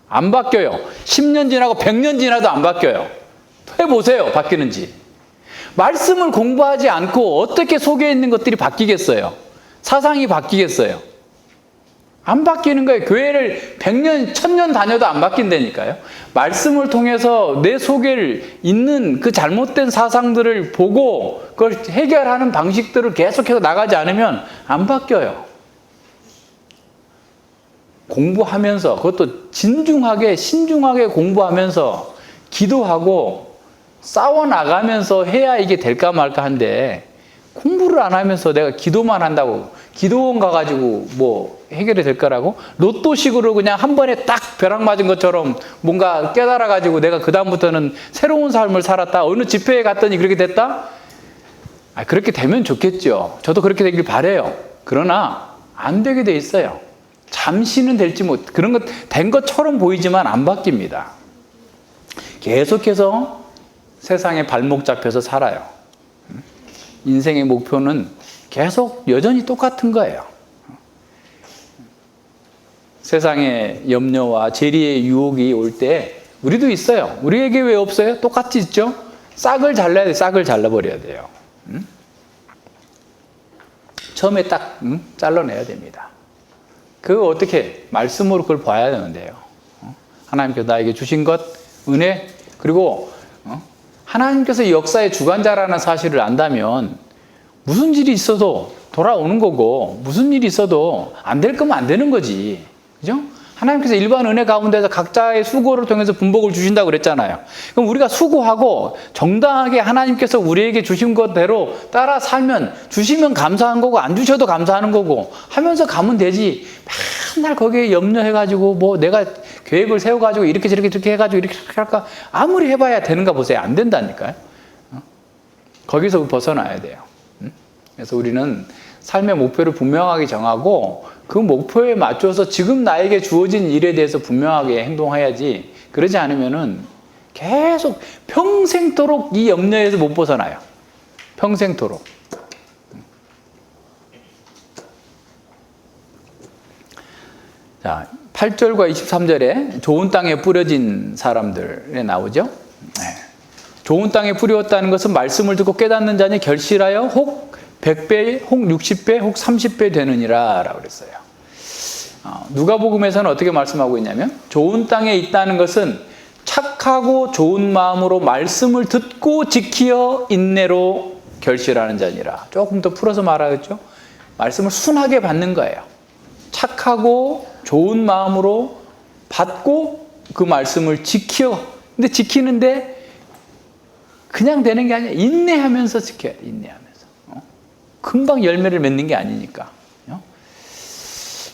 안 바뀌어요. 10년 지나고 100년 지나도 안 바뀌어요. 해보세요, 바뀌는지. 말씀을 공부하지 않고 어떻게 속에 있는 것들이 바뀌겠어요? 사상이 바뀌겠어요? 안 바뀌는 거예요. 교회를 100년, 1000년 다녀도 안 바뀐다니까요. 말씀을 통해서 내 속에 있는 그 잘못된 사상들을 보고 그걸 해결하는 방식들을 계속해서 나가지 않으면 안 바뀌어요. 공부하면서, 그것도 진중하게, 신중하게 공부하면서 기도하고 싸워나가면서 해야 이게 될까 말까 한데, 공부를 안 하면서 내가 기도만 한다고 기도원 가가지고 뭐 해결이 될 거라고? 로또식으로 그냥 한 번에 딱 벼락 맞은 것처럼 뭔가 깨달아가지고 내가 그다음부터는 새로운 삶을 살았다. 어느 집회에 갔더니 그렇게 됐다? 그렇게 되면 좋겠죠. 저도 그렇게 되길 바라요. 그러나 안 되게 돼 있어요. 잠시는 될지 그런 것 된 것처럼 보이지만 안 바뀝니다. 계속해서 세상에 발목 잡혀서 살아요. 인생의 목표는 계속 여전히 똑같은 거예요. 세상의 염려와 재리의 유혹이 올 때 우리도 있어요. 우리에게 왜 없어요? 똑같이 있죠? 싹을 잘라야 돼. 싹을 잘라버려야 돼요. 처음에 딱 잘라내야 됩니다. 그거 어떻게? 말씀으로 그걸 봐야 되는데요. 하나님께서 나에게 주신 것, 은혜, 그리고 하나님께서 역사의 주관자라는 사실을 안다면 무슨 일이 있어도 돌아오는 거고, 무슨 일이 있어도 안 될 거면 안 되는 거지. 그죠? 하나님께서 일반 은혜 가운데서 각자의 수고를 통해서 분복을 주신다고 그랬잖아요. 그럼 우리가 수고하고 정당하게 하나님께서 우리에게 주신 것대로 따라 살면, 주시면 감사한 거고 안 주셔도 감사하는 거고 하면서 가면 되지. 맨날 거기에 염려해가지고 뭐 내가 계획을 세워가지고 이렇게 저렇게 해가지고 이렇게 할까, 아무리 해봐야 되는가 보세요. 안 된다니까요. 거기서 벗어나야 돼요. 그래서 우리는 삶의 목표를 분명하게 정하고 그 목표에 맞춰서 지금 나에게 주어진 일에 대해서 분명하게 행동해야지, 그러지 않으면은 계속 평생토록 이 염려에서 못 벗어나요. 평생토록. 자, 8절과 23절에 좋은 땅에 뿌려진 사람들에 나오죠. 네. 좋은 땅에 뿌렸다는 것은 말씀을 듣고 깨닫는 자니 결실하여 혹 100배, 혹 60배, 혹 30배 되느니라 라고 그랬어요. 누가복음에서는 어떻게 말씀하고 있냐면, 좋은 땅에 있다는 것은 착하고 좋은 마음으로 말씀을 듣고 지키어 인내로 결실하는 자니라. 조금 더 풀어서 말하겠죠. 말씀을 순하게 받는 거예요. 착하고 좋은 마음으로 받고 그 말씀을 지켜. 근데 지키는데 그냥 되는 게 아니라 인내하면서 지켜야 돼. 인내하면서. 금방 열매를 맺는 게 아니니까.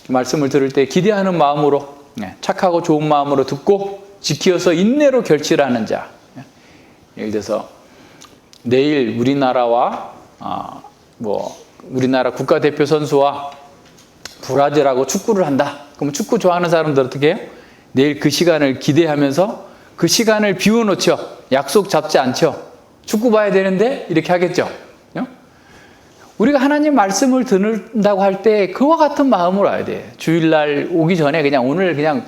말씀을 들을 때 기대하는 마음으로, 착하고 좋은 마음으로 듣고 지키어서 인내로 결실하는 자. 예를 들어서 내일 우리나라와 우리나라 국가대표 선수와 브라질하고 축구를 한다. 그럼 축구 좋아하는 사람들 어떻게 해요? 내일 그 시간을 기대하면서 그 시간을 비워놓죠. 약속 잡지 않죠. 축구 봐야 되는데 이렇게 하겠죠. 우리가 하나님 말씀을 듣는다고 할 때 그와 같은 마음으로 와야 돼. 주일날 오기 전에 그냥 오늘 그냥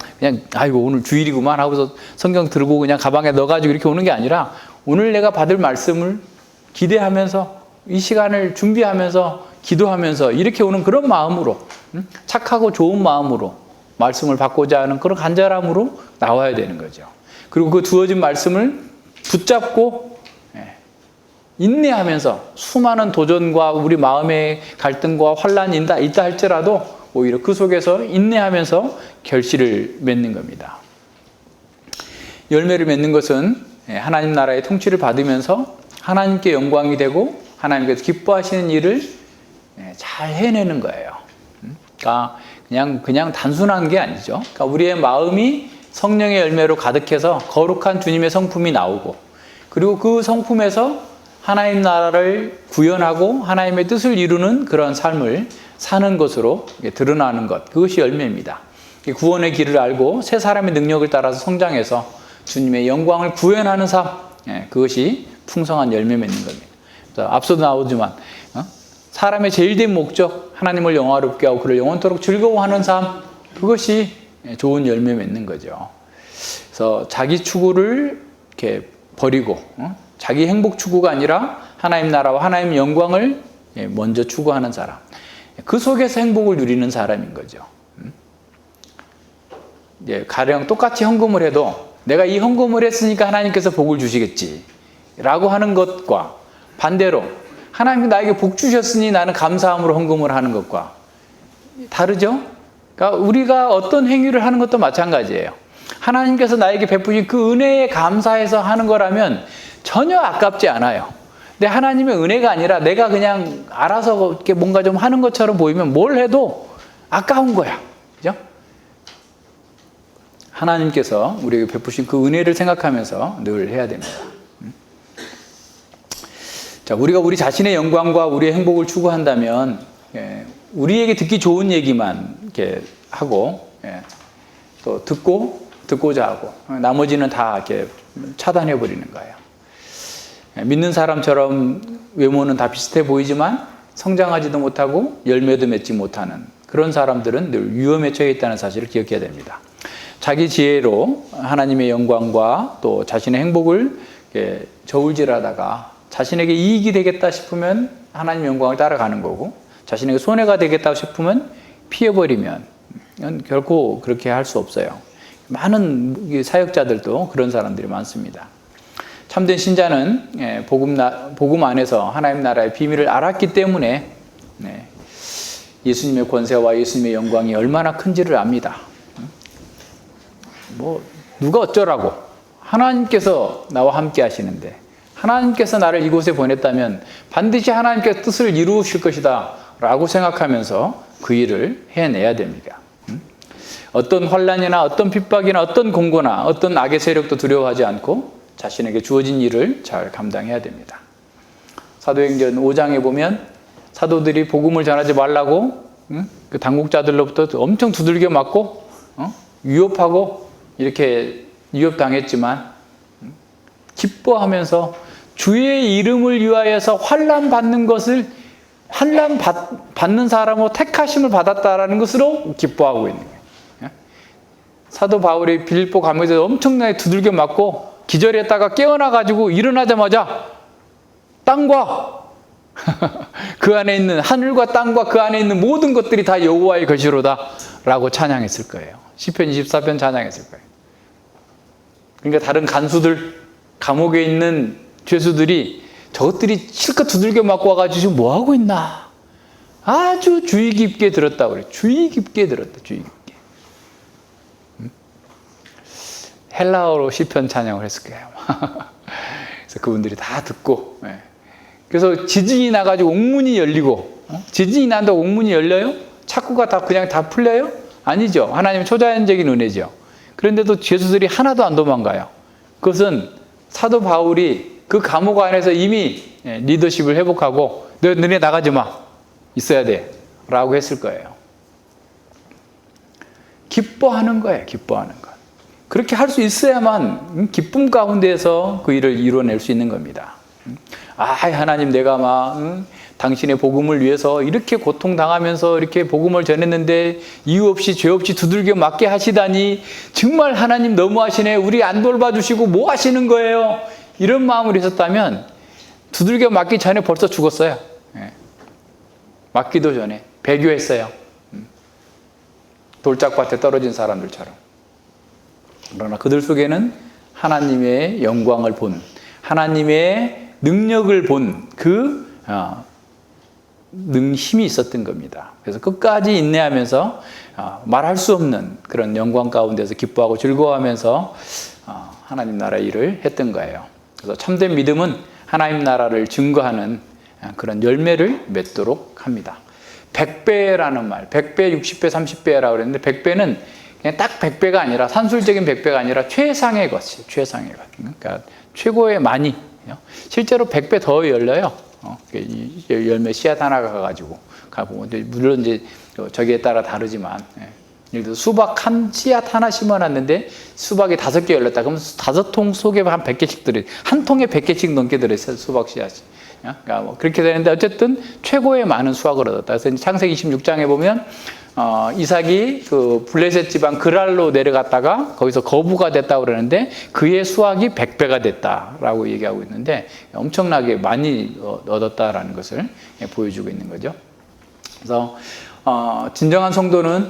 아이고 오늘 주일이구만 하고서 성경 들고 그냥 가방에 넣어가지고 이렇게 오는 게 아니라 오늘 내가 받을 말씀을 기대하면서 이 시간을 준비하면서 기도하면서 이렇게 오는 그런 마음으로 착하고 좋은 마음으로 말씀을 받고자 하는 그런 간절함으로 나와야 되는 거죠. 그리고 그 주어진 말씀을 붙잡고 인내하면서 수많은 도전과 우리 마음의 갈등과 환란이 있다 할지라도 오히려 그 속에서 인내하면서 결실을 맺는 겁니다. 열매를 맺는 것은 하나님 나라의 통치를 받으면서 하나님께 영광이 되고 하나님께서 기뻐하시는 일을 잘 해내는 거예요. 그러니까 그냥 단순한 게 아니죠. 그러니까 우리의 마음이 성령의 열매로 가득해서 거룩한 주님의 성품이 나오고 그리고 그 성품에서 하나님 나라를 구현하고 하나님의 뜻을 이루는 그런 삶을 사는 것으로 드러나는 것. 그것이 열매입니다. 구원의 길을 알고 새 사람의 능력을 따라서 성장해서 주님의 영광을 구현하는 삶. 그것이 풍성한 열매 맺는 겁니다. 앞서도 나오지만 사람의 제일 된 목적 하나님을 영화롭게 하고 그를 영원토록 즐거워하는 삶. 그것이 좋은 열매 맺는 거죠. 그래서 자기 추구를 이렇게 버리고 자기 행복 추구가 아니라 하나님 나라와 하나님 영광을 먼저 추구하는 사람. 그 속에서 행복을 누리는 사람인 거죠. 가령 똑같이 헌금을 해도 내가 이 헌금을 했으니까 하나님께서 복을 주시겠지 라고 하는 것과 반대로 하나님 나에게 복 주셨으니 나는 감사함으로 헌금을 하는 것과 다르죠? 그러니까 우리가 어떤 행위를 하는 것도 마찬가지예요. 하나님께서 나에게 베푸신 그 은혜에 감사해서 하는 거라면 전혀 아깝지 않아요. 근데 하나님의 은혜가 아니라 내가 그냥 알아서 이렇게 뭔가 좀 하는 것처럼 보이면 뭘 해도 아까운 거야. 그죠? 하나님께서 우리에게 베푸신 그 은혜를 생각하면서 늘 해야 됩니다. 자, 우리가 우리 자신의 영광과 우리의 행복을 추구한다면 우리에게 듣기 좋은 얘기만 이렇게 하고 또 듣고자 하고 나머지는 다 이렇게 차단해 버리는 거예요. 믿는 사람처럼 외모는 다 비슷해 보이지만 성장하지도 못하고 열매도 맺지 못하는 그런 사람들은 늘 위험에 처해 있다는 사실을 기억해야 됩니다. 자기 지혜로 하나님의 영광과 또 자신의 행복을 저울질하다가 자신에게 이익이 되겠다 싶으면 하나님의 영광을 따라가는 거고 자신에게 손해가 되겠다 싶으면 피해버리면 결코 그렇게 할 수 없어요. 많은 사역자들도 그런 사람들이 많습니다. 참된 신자는 복음 안에서 하나님 나라의 비밀을 알았기 때문에 예수님의 권세와 예수님의 영광이 얼마나 큰지를 압니다. 누가 어쩌라고 하나님께서 나와 함께 하시는데 하나님께서 나를 이곳에 보냈다면 반드시 하나님께서 뜻을 이루실 것이다 라고 생각하면서 그 일을 해내야 됩니다. 어떤 환난이나 어떤 핍박이나 어떤 공고나 어떤 악의 세력도 두려워하지 않고 자신에게 주어진 일을 잘 감당해야 됩니다. 사도행전 5장에 보면 사도들이 복음을 전하지 말라고 그 당국자들로부터 엄청 두들겨 맞고 위협하고 이렇게 위협당했지만 기뻐하면서 주의 이름을 위하여서 환난 받는 것을 환난 받는 사람으로 택하심을 받았다라는 것으로 기뻐하고 있는 거예요. 사도 바울이 빌립보 감옥에서 엄청나게 두들겨 맞고 기절했다가 깨어나가지고 일어나자마자 땅과 그 안에 있는 하늘과 땅과 그 안에 있는 모든 것들이 다 여호와의 것이로다 라고 찬양했을 거예요. 시편 24편 찬양했을 거예요. 그러니까 다른 간수들 감옥에 있는 죄수들이 저것들이 실컷 두들겨 맞고 와가지고 지금 뭐 하고 있나 아주 주의 깊게 들었다고 그래요. 주의 깊게 들었다. 주의 깊게. 헬라어로 시편 찬양을 했을 거예요. 그래서 그분들이 다 듣고 그래서 지진이 나가지고 옥문이 열리고 지진이 난다고 옥문이 열려요? 착구가 다 그냥 다 풀려요? 아니죠. 하나님의 초자연적인 은혜죠. 그런데도 죄수들이 하나도 안 도망가요. 그것은 사도 바울이 그 감옥 안에서 이미 리더십을 회복하고 너네 나가지 마. 있어야 돼. 라고 했을 거예요. 기뻐하는 거예요. 기뻐하는 것. 그렇게 할 수 있어야만 기쁨 가운데에서 그 일을 이루어낼 수 있는 겁니다. 하나님, 내가 당신의 복음을 위해서 이렇게 고통당하면서 이렇게 복음을 전했는데 이유 없이 죄 없이 두들겨 맞게 하시다니 정말 하나님 너무하시네. 우리 안 돌봐주시고 뭐 하시는 거예요? 이런 마음으로 있었다면 두들겨 맞기 전에 벌써 죽었어요. 맞기도 전에 배교했어요. 돌짝밭에 떨어진 사람들처럼. 그러나 그들 속에는 하나님의 영광을 본, 하나님의 능력을 본 힘이 있었던 겁니다. 그래서 끝까지 인내하면서 말할 수 없는 그런 영광 가운데서 기뻐하고 즐거워하면서 하나님 나라 일을 했던 거예요. 그래서 참된 믿음은 하나님 나라를 증거하는 그런 열매를 맺도록 합니다. 100배라는 말, 100배, 60배, 30배라고 그랬는데 100배는 그냥 딱 100배가 아니라 산술적인 100배가 아니라 최상의 것이 최상의 것. 그러니까 최고의 많이. 실제로 100배 더 열려요. 열매 씨앗 하나가 가지고 가고 물론 이제 저기에 따라 다르지만 예를 들어 수박 한 씨앗 하나 심어놨는데 수박이 5개 열렸다. 그럼 5통 속에 한 100개씩 들어, 한 통에 100개씩 넘게 들어있어요. 수박 씨앗이. 그러니까 뭐 그렇게 되는데 어쨌든 최고의 많은 수확을 얻었다. 그래서 창세기 26장에 보면 이삭이 그 블레셋 지방 그랄로 내려갔다가 거기서 거부가 됐다고 그러는데 그의 수확이 100배가 됐다라고 얘기하고 있는데 엄청나게 많이 얻었다라는 것을 보여주고 있는 거죠. 그래서 진정한 성도는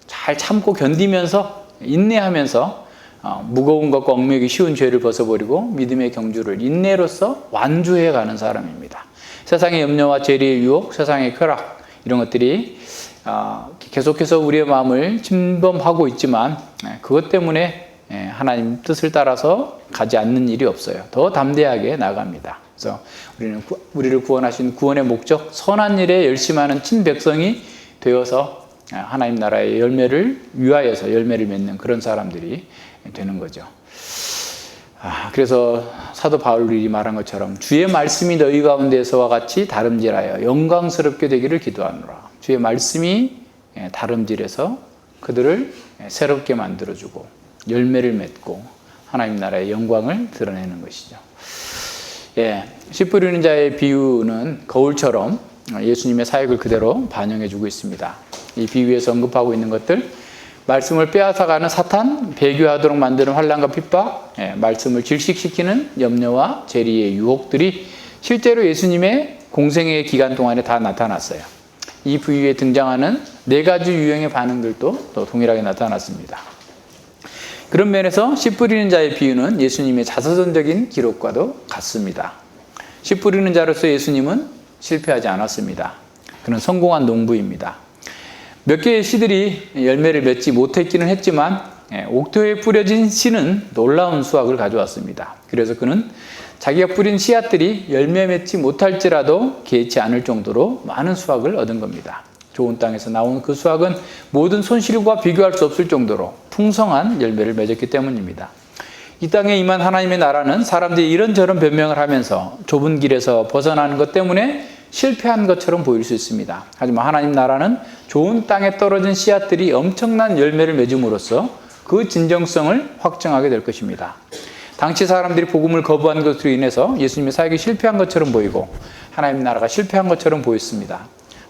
잘 참고 견디면서 인내하면서 무거운 것과 얽매기 쉬운 죄를 벗어버리고 믿음의 경주를 인내로서 완주해가는 사람입니다. 세상의 염려와 재리의 유혹, 세상의 쾌락 이런 것들이 계속해서 우리의 마음을 침범하고 있지만 그것 때문에 하나님 뜻을 따라서 가지 않는 일이 없어요. 더 담대하게 나갑니다. 그래서 우리를 구원하신 구원의 목적, 선한 일에 열심하는 친백성이 되어서 하나님 나라의 열매를 위하여서 열매를 맺는 그런 사람들이 되는 거죠. 그래서 사도 바울이 말한 것처럼 주의 말씀이 너희 가운데서와 같이 다름질하여 영광스럽게 되기를 기도하노라. 주의 말씀이 다름질해서 그들을 새롭게 만들어주고 열매를 맺고 하나님 나라의 영광을 드러내는 것이죠. 씨 뿌리는 자의 비유는 거울처럼 예수님의 사역을 그대로 반영해주고 있습니다. 이 비유에서 언급하고 있는 것들, 말씀을 빼앗아가는 사탄, 배교하도록 만드는 환난과 핍박, 말씀을 질식시키는 염려와 재리의 유혹들이 실제로 예수님의 공생의 기간 동안에 다 나타났어요. 이 비유에 등장하는 4가지 유형의 반응들도 또 동일하게 나타났습니다. 그런 면에서 씨 뿌리는 자의 비유는 예수님의 자서전적인 기록과도 같습니다. 씨 뿌리는 자로서 예수님은 실패하지 않았습니다. 그는 성공한 농부입니다. 몇 개의 씨들이 열매를 맺지 못했기는 했지만 옥토에 뿌려진 씨는 놀라운 수확을 가져왔습니다. 그래서 그는 자기가 뿌린 씨앗들이 열매 맺지 못할지라도 개의치 않을 정도로 많은 수확을 얻은 겁니다. 좋은 땅에서 나온 그 수확은 모든 손실과 비교할 수 없을 정도로 풍성한 열매를 맺었기 때문입니다. 이 땅에 임한 하나님의 나라는 사람들이 이런저런 변명을 하면서 좁은 길에서 벗어나는 것 때문에 실패한 것처럼 보일 수 있습니다. 하지만 하나님 나라는 좋은 땅에 떨어진 씨앗들이 엄청난 열매를 맺음으로써 그 진정성을 확증하게 될 것입니다. 당시 사람들이 복음을 거부한 것으로 인해서 예수님의 사역이 실패한 것처럼 보이고 하나님 나라가 실패한 것처럼 보였습니다.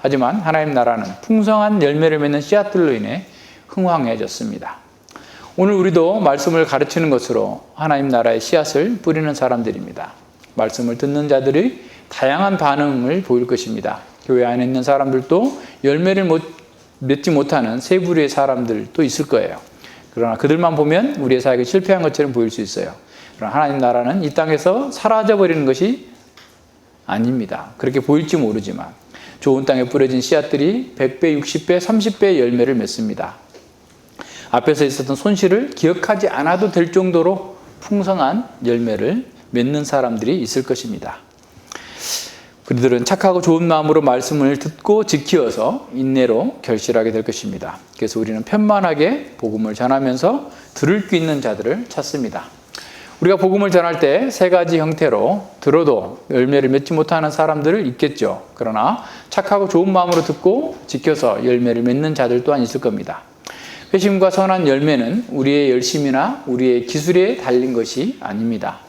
하지만 하나님 나라는 풍성한 열매를 맺는 씨앗들로 인해 흥왕해졌습니다. 오늘 우리도 말씀을 가르치는 것으로 하나님 나라의 씨앗을 뿌리는 사람들입니다. 말씀을 듣는 자들이 다양한 반응을 보일 것입니다. 교회 안에 있는 사람들도 열매를 맺지 못하는 세 부류의 사람들도 있을 거예요. 그러나 그들만 보면 우리의 사역이 실패한 것처럼 보일 수 있어요. 그러나 하나님 나라는 이 땅에서 사라져버리는 것이 아닙니다. 그렇게 보일지 모르지만 좋은 땅에 뿌려진 씨앗들이 100배, 60배, 30배의 열매를 맺습니다. 앞에서 있었던 손실을 기억하지 않아도 될 정도로 풍성한 열매를 맺는 사람들이 있을 것입니다. 그들은 착하고 좋은 마음으로 말씀을 듣고 지키어서 인내로 결실하게 될 것입니다. 그래서 우리는 편만하게 복음을 전하면서 들을 귀 있는 자들을 찾습니다. 우리가 복음을 전할 때 3가지 형태로 들어도 열매를 맺지 못하는 사람들을 있겠죠. 그러나 착하고 좋은 마음으로 듣고 지켜서 열매를 맺는 자들 또한 있을 겁니다. 회심과 선한 열매는 우리의 열심이나 우리의 기술에 달린 것이 아닙니다.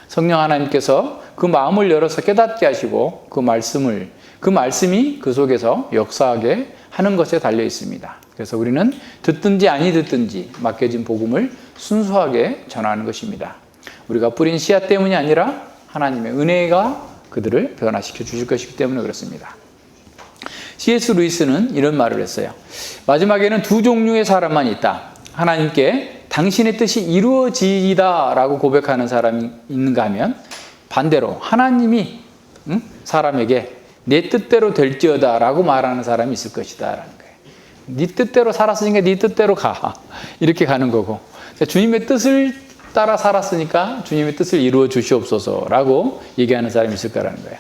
성령 하나님께서 그 마음을 열어서 깨닫게 하시고 그 말씀이 그 속에서 역사하게 하는 것에 달려 있습니다. 그래서 우리는 듣든지 아니 듣든지 맡겨진 복음을 순수하게 전하는 것입니다. 우리가 뿌린 씨앗 때문이 아니라 하나님의 은혜가 그들을 변화시켜 주실 것이기 때문에 그렇습니다. C.S. 루이스는 이런 말을 했어요. 마지막에는 두 종류의 사람만 있다. 하나님께 당신의 뜻이 이루어지이다 라고 고백하는 사람이 있는가 하면, 반대로 하나님이 사람에게 내 뜻대로 될지어다 라고 말하는 사람이 있을 것이다 라는 거예요. 네 뜻대로 살았으니까 네 뜻대로 가, 이렇게 가는 거고, 주님의 뜻을 따라 살았으니까 주님의 뜻을 이루어 주시옵소서 라고 얘기하는 사람이 있을 거라는 거예요.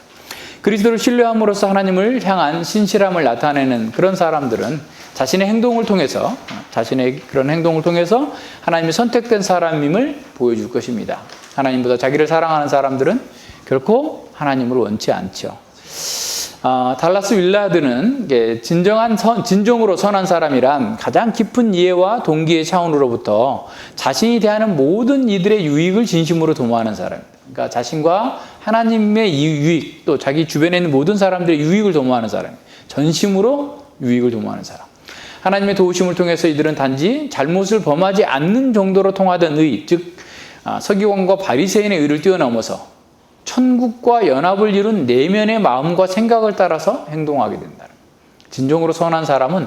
그리스도를 신뢰함으로써 하나님을 향한 신실함을 나타내는 그런 사람들은 자신의 행동을 통해서, 자신의 그런 행동을 통해서 하나님이 선택된 사람임을 보여줄 것입니다. 하나님보다 자기를 사랑하는 사람들은 결코 하나님을 원치 않죠. 달라스 윌라드는 진정으로 선한 사람이란 가장 깊은 이해와 동기의 차원으로부터 자신이 대하는 모든 이들의 유익을 진심으로 도모하는 사람입니다. 그러니까 자신과 하나님의 유익, 또 자기 주변에 있는 모든 사람들의 유익을 도모하는 사람, 전심으로 유익을 도모하는 사람. 하나님의 도우심을 통해서 이들은 단지 잘못을 범하지 않는 정도로 통하던 의, 즉 서기관과 바리새인의 의를 뛰어넘어서 천국과 연합을 이룬 내면의 마음과 생각을 따라서 행동하게 된다. 진정으로 선한 사람은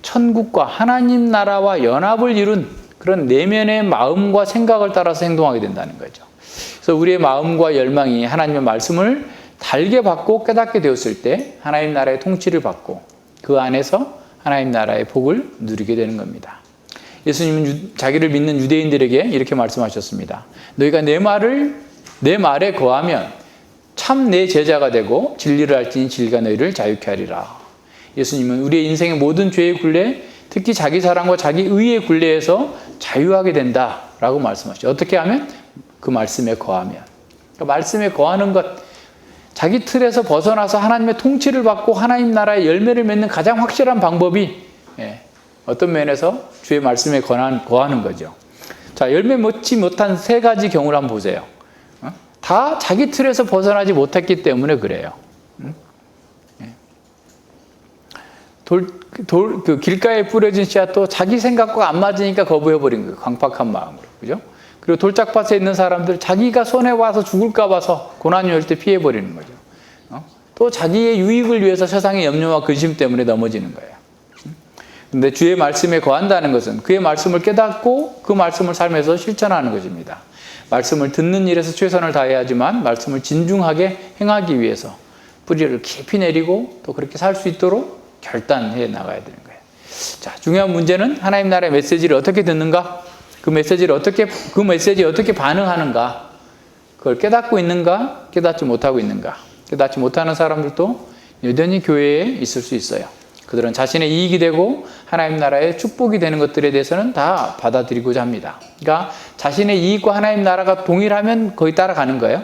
천국과 하나님 나라와 연합을 이룬 그런 내면의 마음과 생각을 따라서 행동하게 된다는 거죠. 그래서 우리의 마음과 열망이 하나님의 말씀을 달게 받고 깨닫게 되었을 때 하나님 나라의 통치를 받고 그 안에서 하나님 나라의 복을 누리게 되는 겁니다. 예수님은 자기를 믿는 유대인들에게 이렇게 말씀하셨습니다. 너희가 내 말에 거하면 참 내 제자가 되고 진리를 알지니 진리가 너희를 자유케 하리라. 예수님은 우리의 인생의 모든 죄의 굴레, 특히 자기 사랑과 자기 의의 굴레에서 자유하게 된다라고 말씀하시죠. 어떻게 하면? 그 말씀에 거하면. 그러니까 말씀에 거하는 것, 자기 틀에서 벗어나서 하나님의 통치를 받고 하나님 나라의 열매를 맺는 가장 확실한 방법이 어떤 면에서 주의 말씀에 거하는 거죠. 자, 열매 맺지 못한 세 가지 경우를 한번 보세요. 다 자기 틀에서 벗어나지 못했기 때문에 그래요. 그 길가에 뿌려진 씨앗도 자기 생각과 안 맞으니까 거부해버린 거예요. 강팍한 마음으로. 그죠? 그리고 돌짝밭에 있는 사람들, 자기가 손해봐서 죽을까 봐서 고난이 올 때 피해버리는 거죠. 또 자기의 유익을 위해서 세상의 염려와 근심 때문에 넘어지는 거예요. 근데 주의 말씀에 거한다는 것은 그의 말씀을 깨닫고 그 말씀을 삶에서 실천하는 것입니다. 말씀을 듣는 일에서 최선을 다해야 하지만 말씀을 진중하게 행하기 위해서 뿌리를 깊이 내리고 또 그렇게 살 수 있도록 결단해 나가야 되는 거예요. 자, 중요한 문제는 하나님 나라의 메시지를 어떻게 듣는가? 그 메시지에 어떻게 반응하는가? 그걸 깨닫고 있는가? 깨닫지 못하고 있는가? 깨닫지 못하는 사람들도 여전히 교회에 있을 수 있어요. 그들은 자신의 이익이 되고 하나님 나라의 축복이 되는 것들에 대해서는 다 받아들이고자 합니다. 그러니까 자신의 이익과 하나님 나라가 동일하면 거의 따라가는 거예요.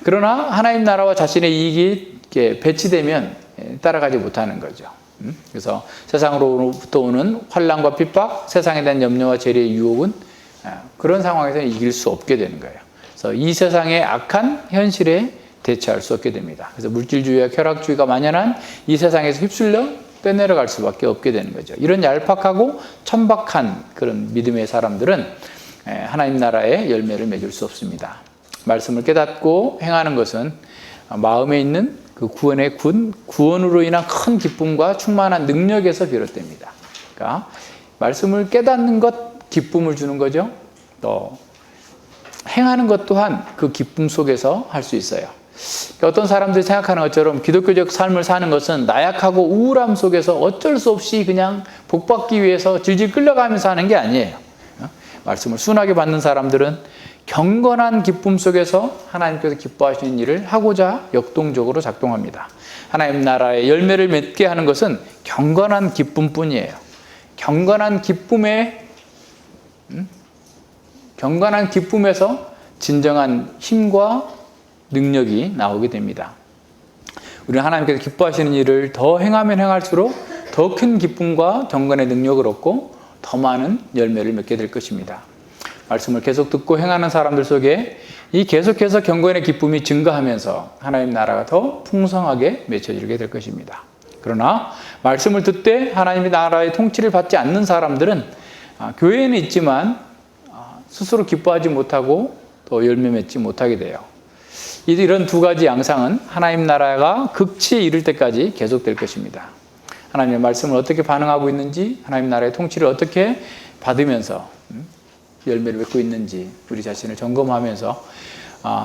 그러나 하나님 나라와 자신의 이익이 배치되면 따라가지 못하는 거죠. 그래서 세상으로부터 오는 환난과 핍박, 세상에 대한 염려와 재리의 유혹은 그런 상황에서 이길 수 없게 되는 거예요. 그래서 이 세상의 악한 현실에 대처할 수 없게 됩니다. 그래서 물질주의와 쾌락주의가 만연한 이 세상에서 휩쓸려 떠내려갈 수밖에 없게 되는 거죠. 이런 얄팍하고 천박한 그런 믿음의 사람들은 하나님 나라의 열매를 맺을 수 없습니다. 말씀을 깨닫고 행하는 것은 마음에 있는 그 구원으로 인한 큰 기쁨과 충만한 능력에서 비롯됩니다. 그러니까 말씀을 깨닫는 것 기쁨을 주는 거죠. 또 행하는 것 또한 그 기쁨 속에서 할 수 있어요. 어떤 사람들이 생각하는 것처럼 기독교적 삶을 사는 것은 나약하고 우울함 속에서 어쩔 수 없이 그냥 복받기 위해서 질질 끌려가면서 하는 게 아니에요. 말씀을 순하게 받는 사람들은 경건한 기쁨 속에서 하나님께서 기뻐하시는 일을 하고자 역동적으로 작동합니다. 하나님 나라의 열매를 맺게 하는 것은 경건한 기쁨뿐이에요. 경건한 기쁨에서 진정한 힘과 능력이 나오게 됩니다. 우리는 하나님께서 기뻐하시는 일을 더 행하면 행할수록 더 큰 기쁨과 경건의 능력을 얻고 더 많은 열매를 맺게 될 것입니다. 말씀을 계속 듣고 행하는 사람들 속에 이 계속해서 경건의 기쁨이 증가하면서 하나님 나라가 더 풍성하게 맺혀지게 될 것입니다. 그러나 말씀을 듣되 하나님의 나라의 통치를 받지 않는 사람들은 교회에는 있지만 스스로 기뻐하지 못하고 또 열매 맺지 못하게 돼요. 이런 두 가지 양상은 하나님 나라가 극치에 이를 때까지 계속될 것입니다. 하나님의 말씀을 어떻게 반응하고 있는지, 하나님 나라의 통치를 어떻게 받으면서 열매를 맺고 있는지 우리 자신을 점검하면서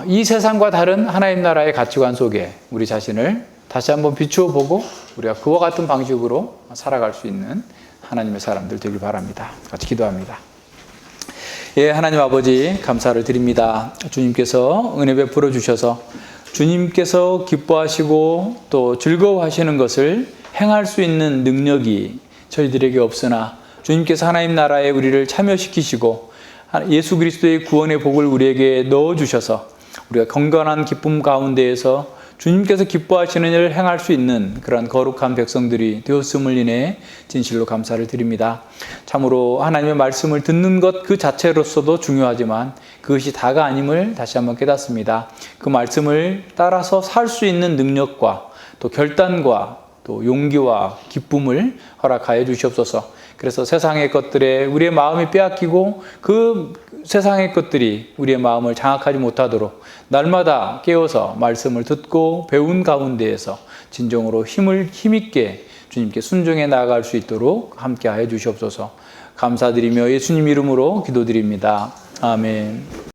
이 세상과 다른 하나님 나라의 가치관 속에 우리 자신을 다시 한번 비추어 보고 우리가 그와 같은 방식으로 살아갈 수 있는 하나님의 사람들 되길 바랍니다. 같이 기도합니다. 예, 하나님 아버지 감사를 드립니다. 주님께서 은혜 베풀어 주셔서 주님께서 기뻐하시고 또 즐거워하시는 것을 행할 수 있는 능력이 저희들에게 없으나 주님께서 하나님 나라에 우리를 참여시키시고 예수 그리스도의 구원의 복을 우리에게 넣어주셔서 우리가 건강한 기쁨 가운데에서 주님께서 기뻐하시는 일을 행할 수 있는 그런 거룩한 백성들이 되었음을 인해 진실로 감사를 드립니다. 참으로 하나님의 말씀을 듣는 것 그 자체로서도 중요하지만 그것이 다가 아님을 다시 한번 깨닫습니다. 그 말씀을 따라서 살 수 있는 능력과 또 결단과 또 용기와 기쁨을 허락하여 주시옵소서. 그래서 세상의 것들에 우리의 마음이 빼앗기고 그 세상의 것들이 우리의 마음을 장악하지 못하도록 날마다 깨어서 말씀을 듣고 배운 가운데에서 진정으로 힘있게 주님께 순종해 나아갈 수 있도록 함께하여 주시옵소서. 감사드리며 예수님 이름으로 기도드립니다. 아멘.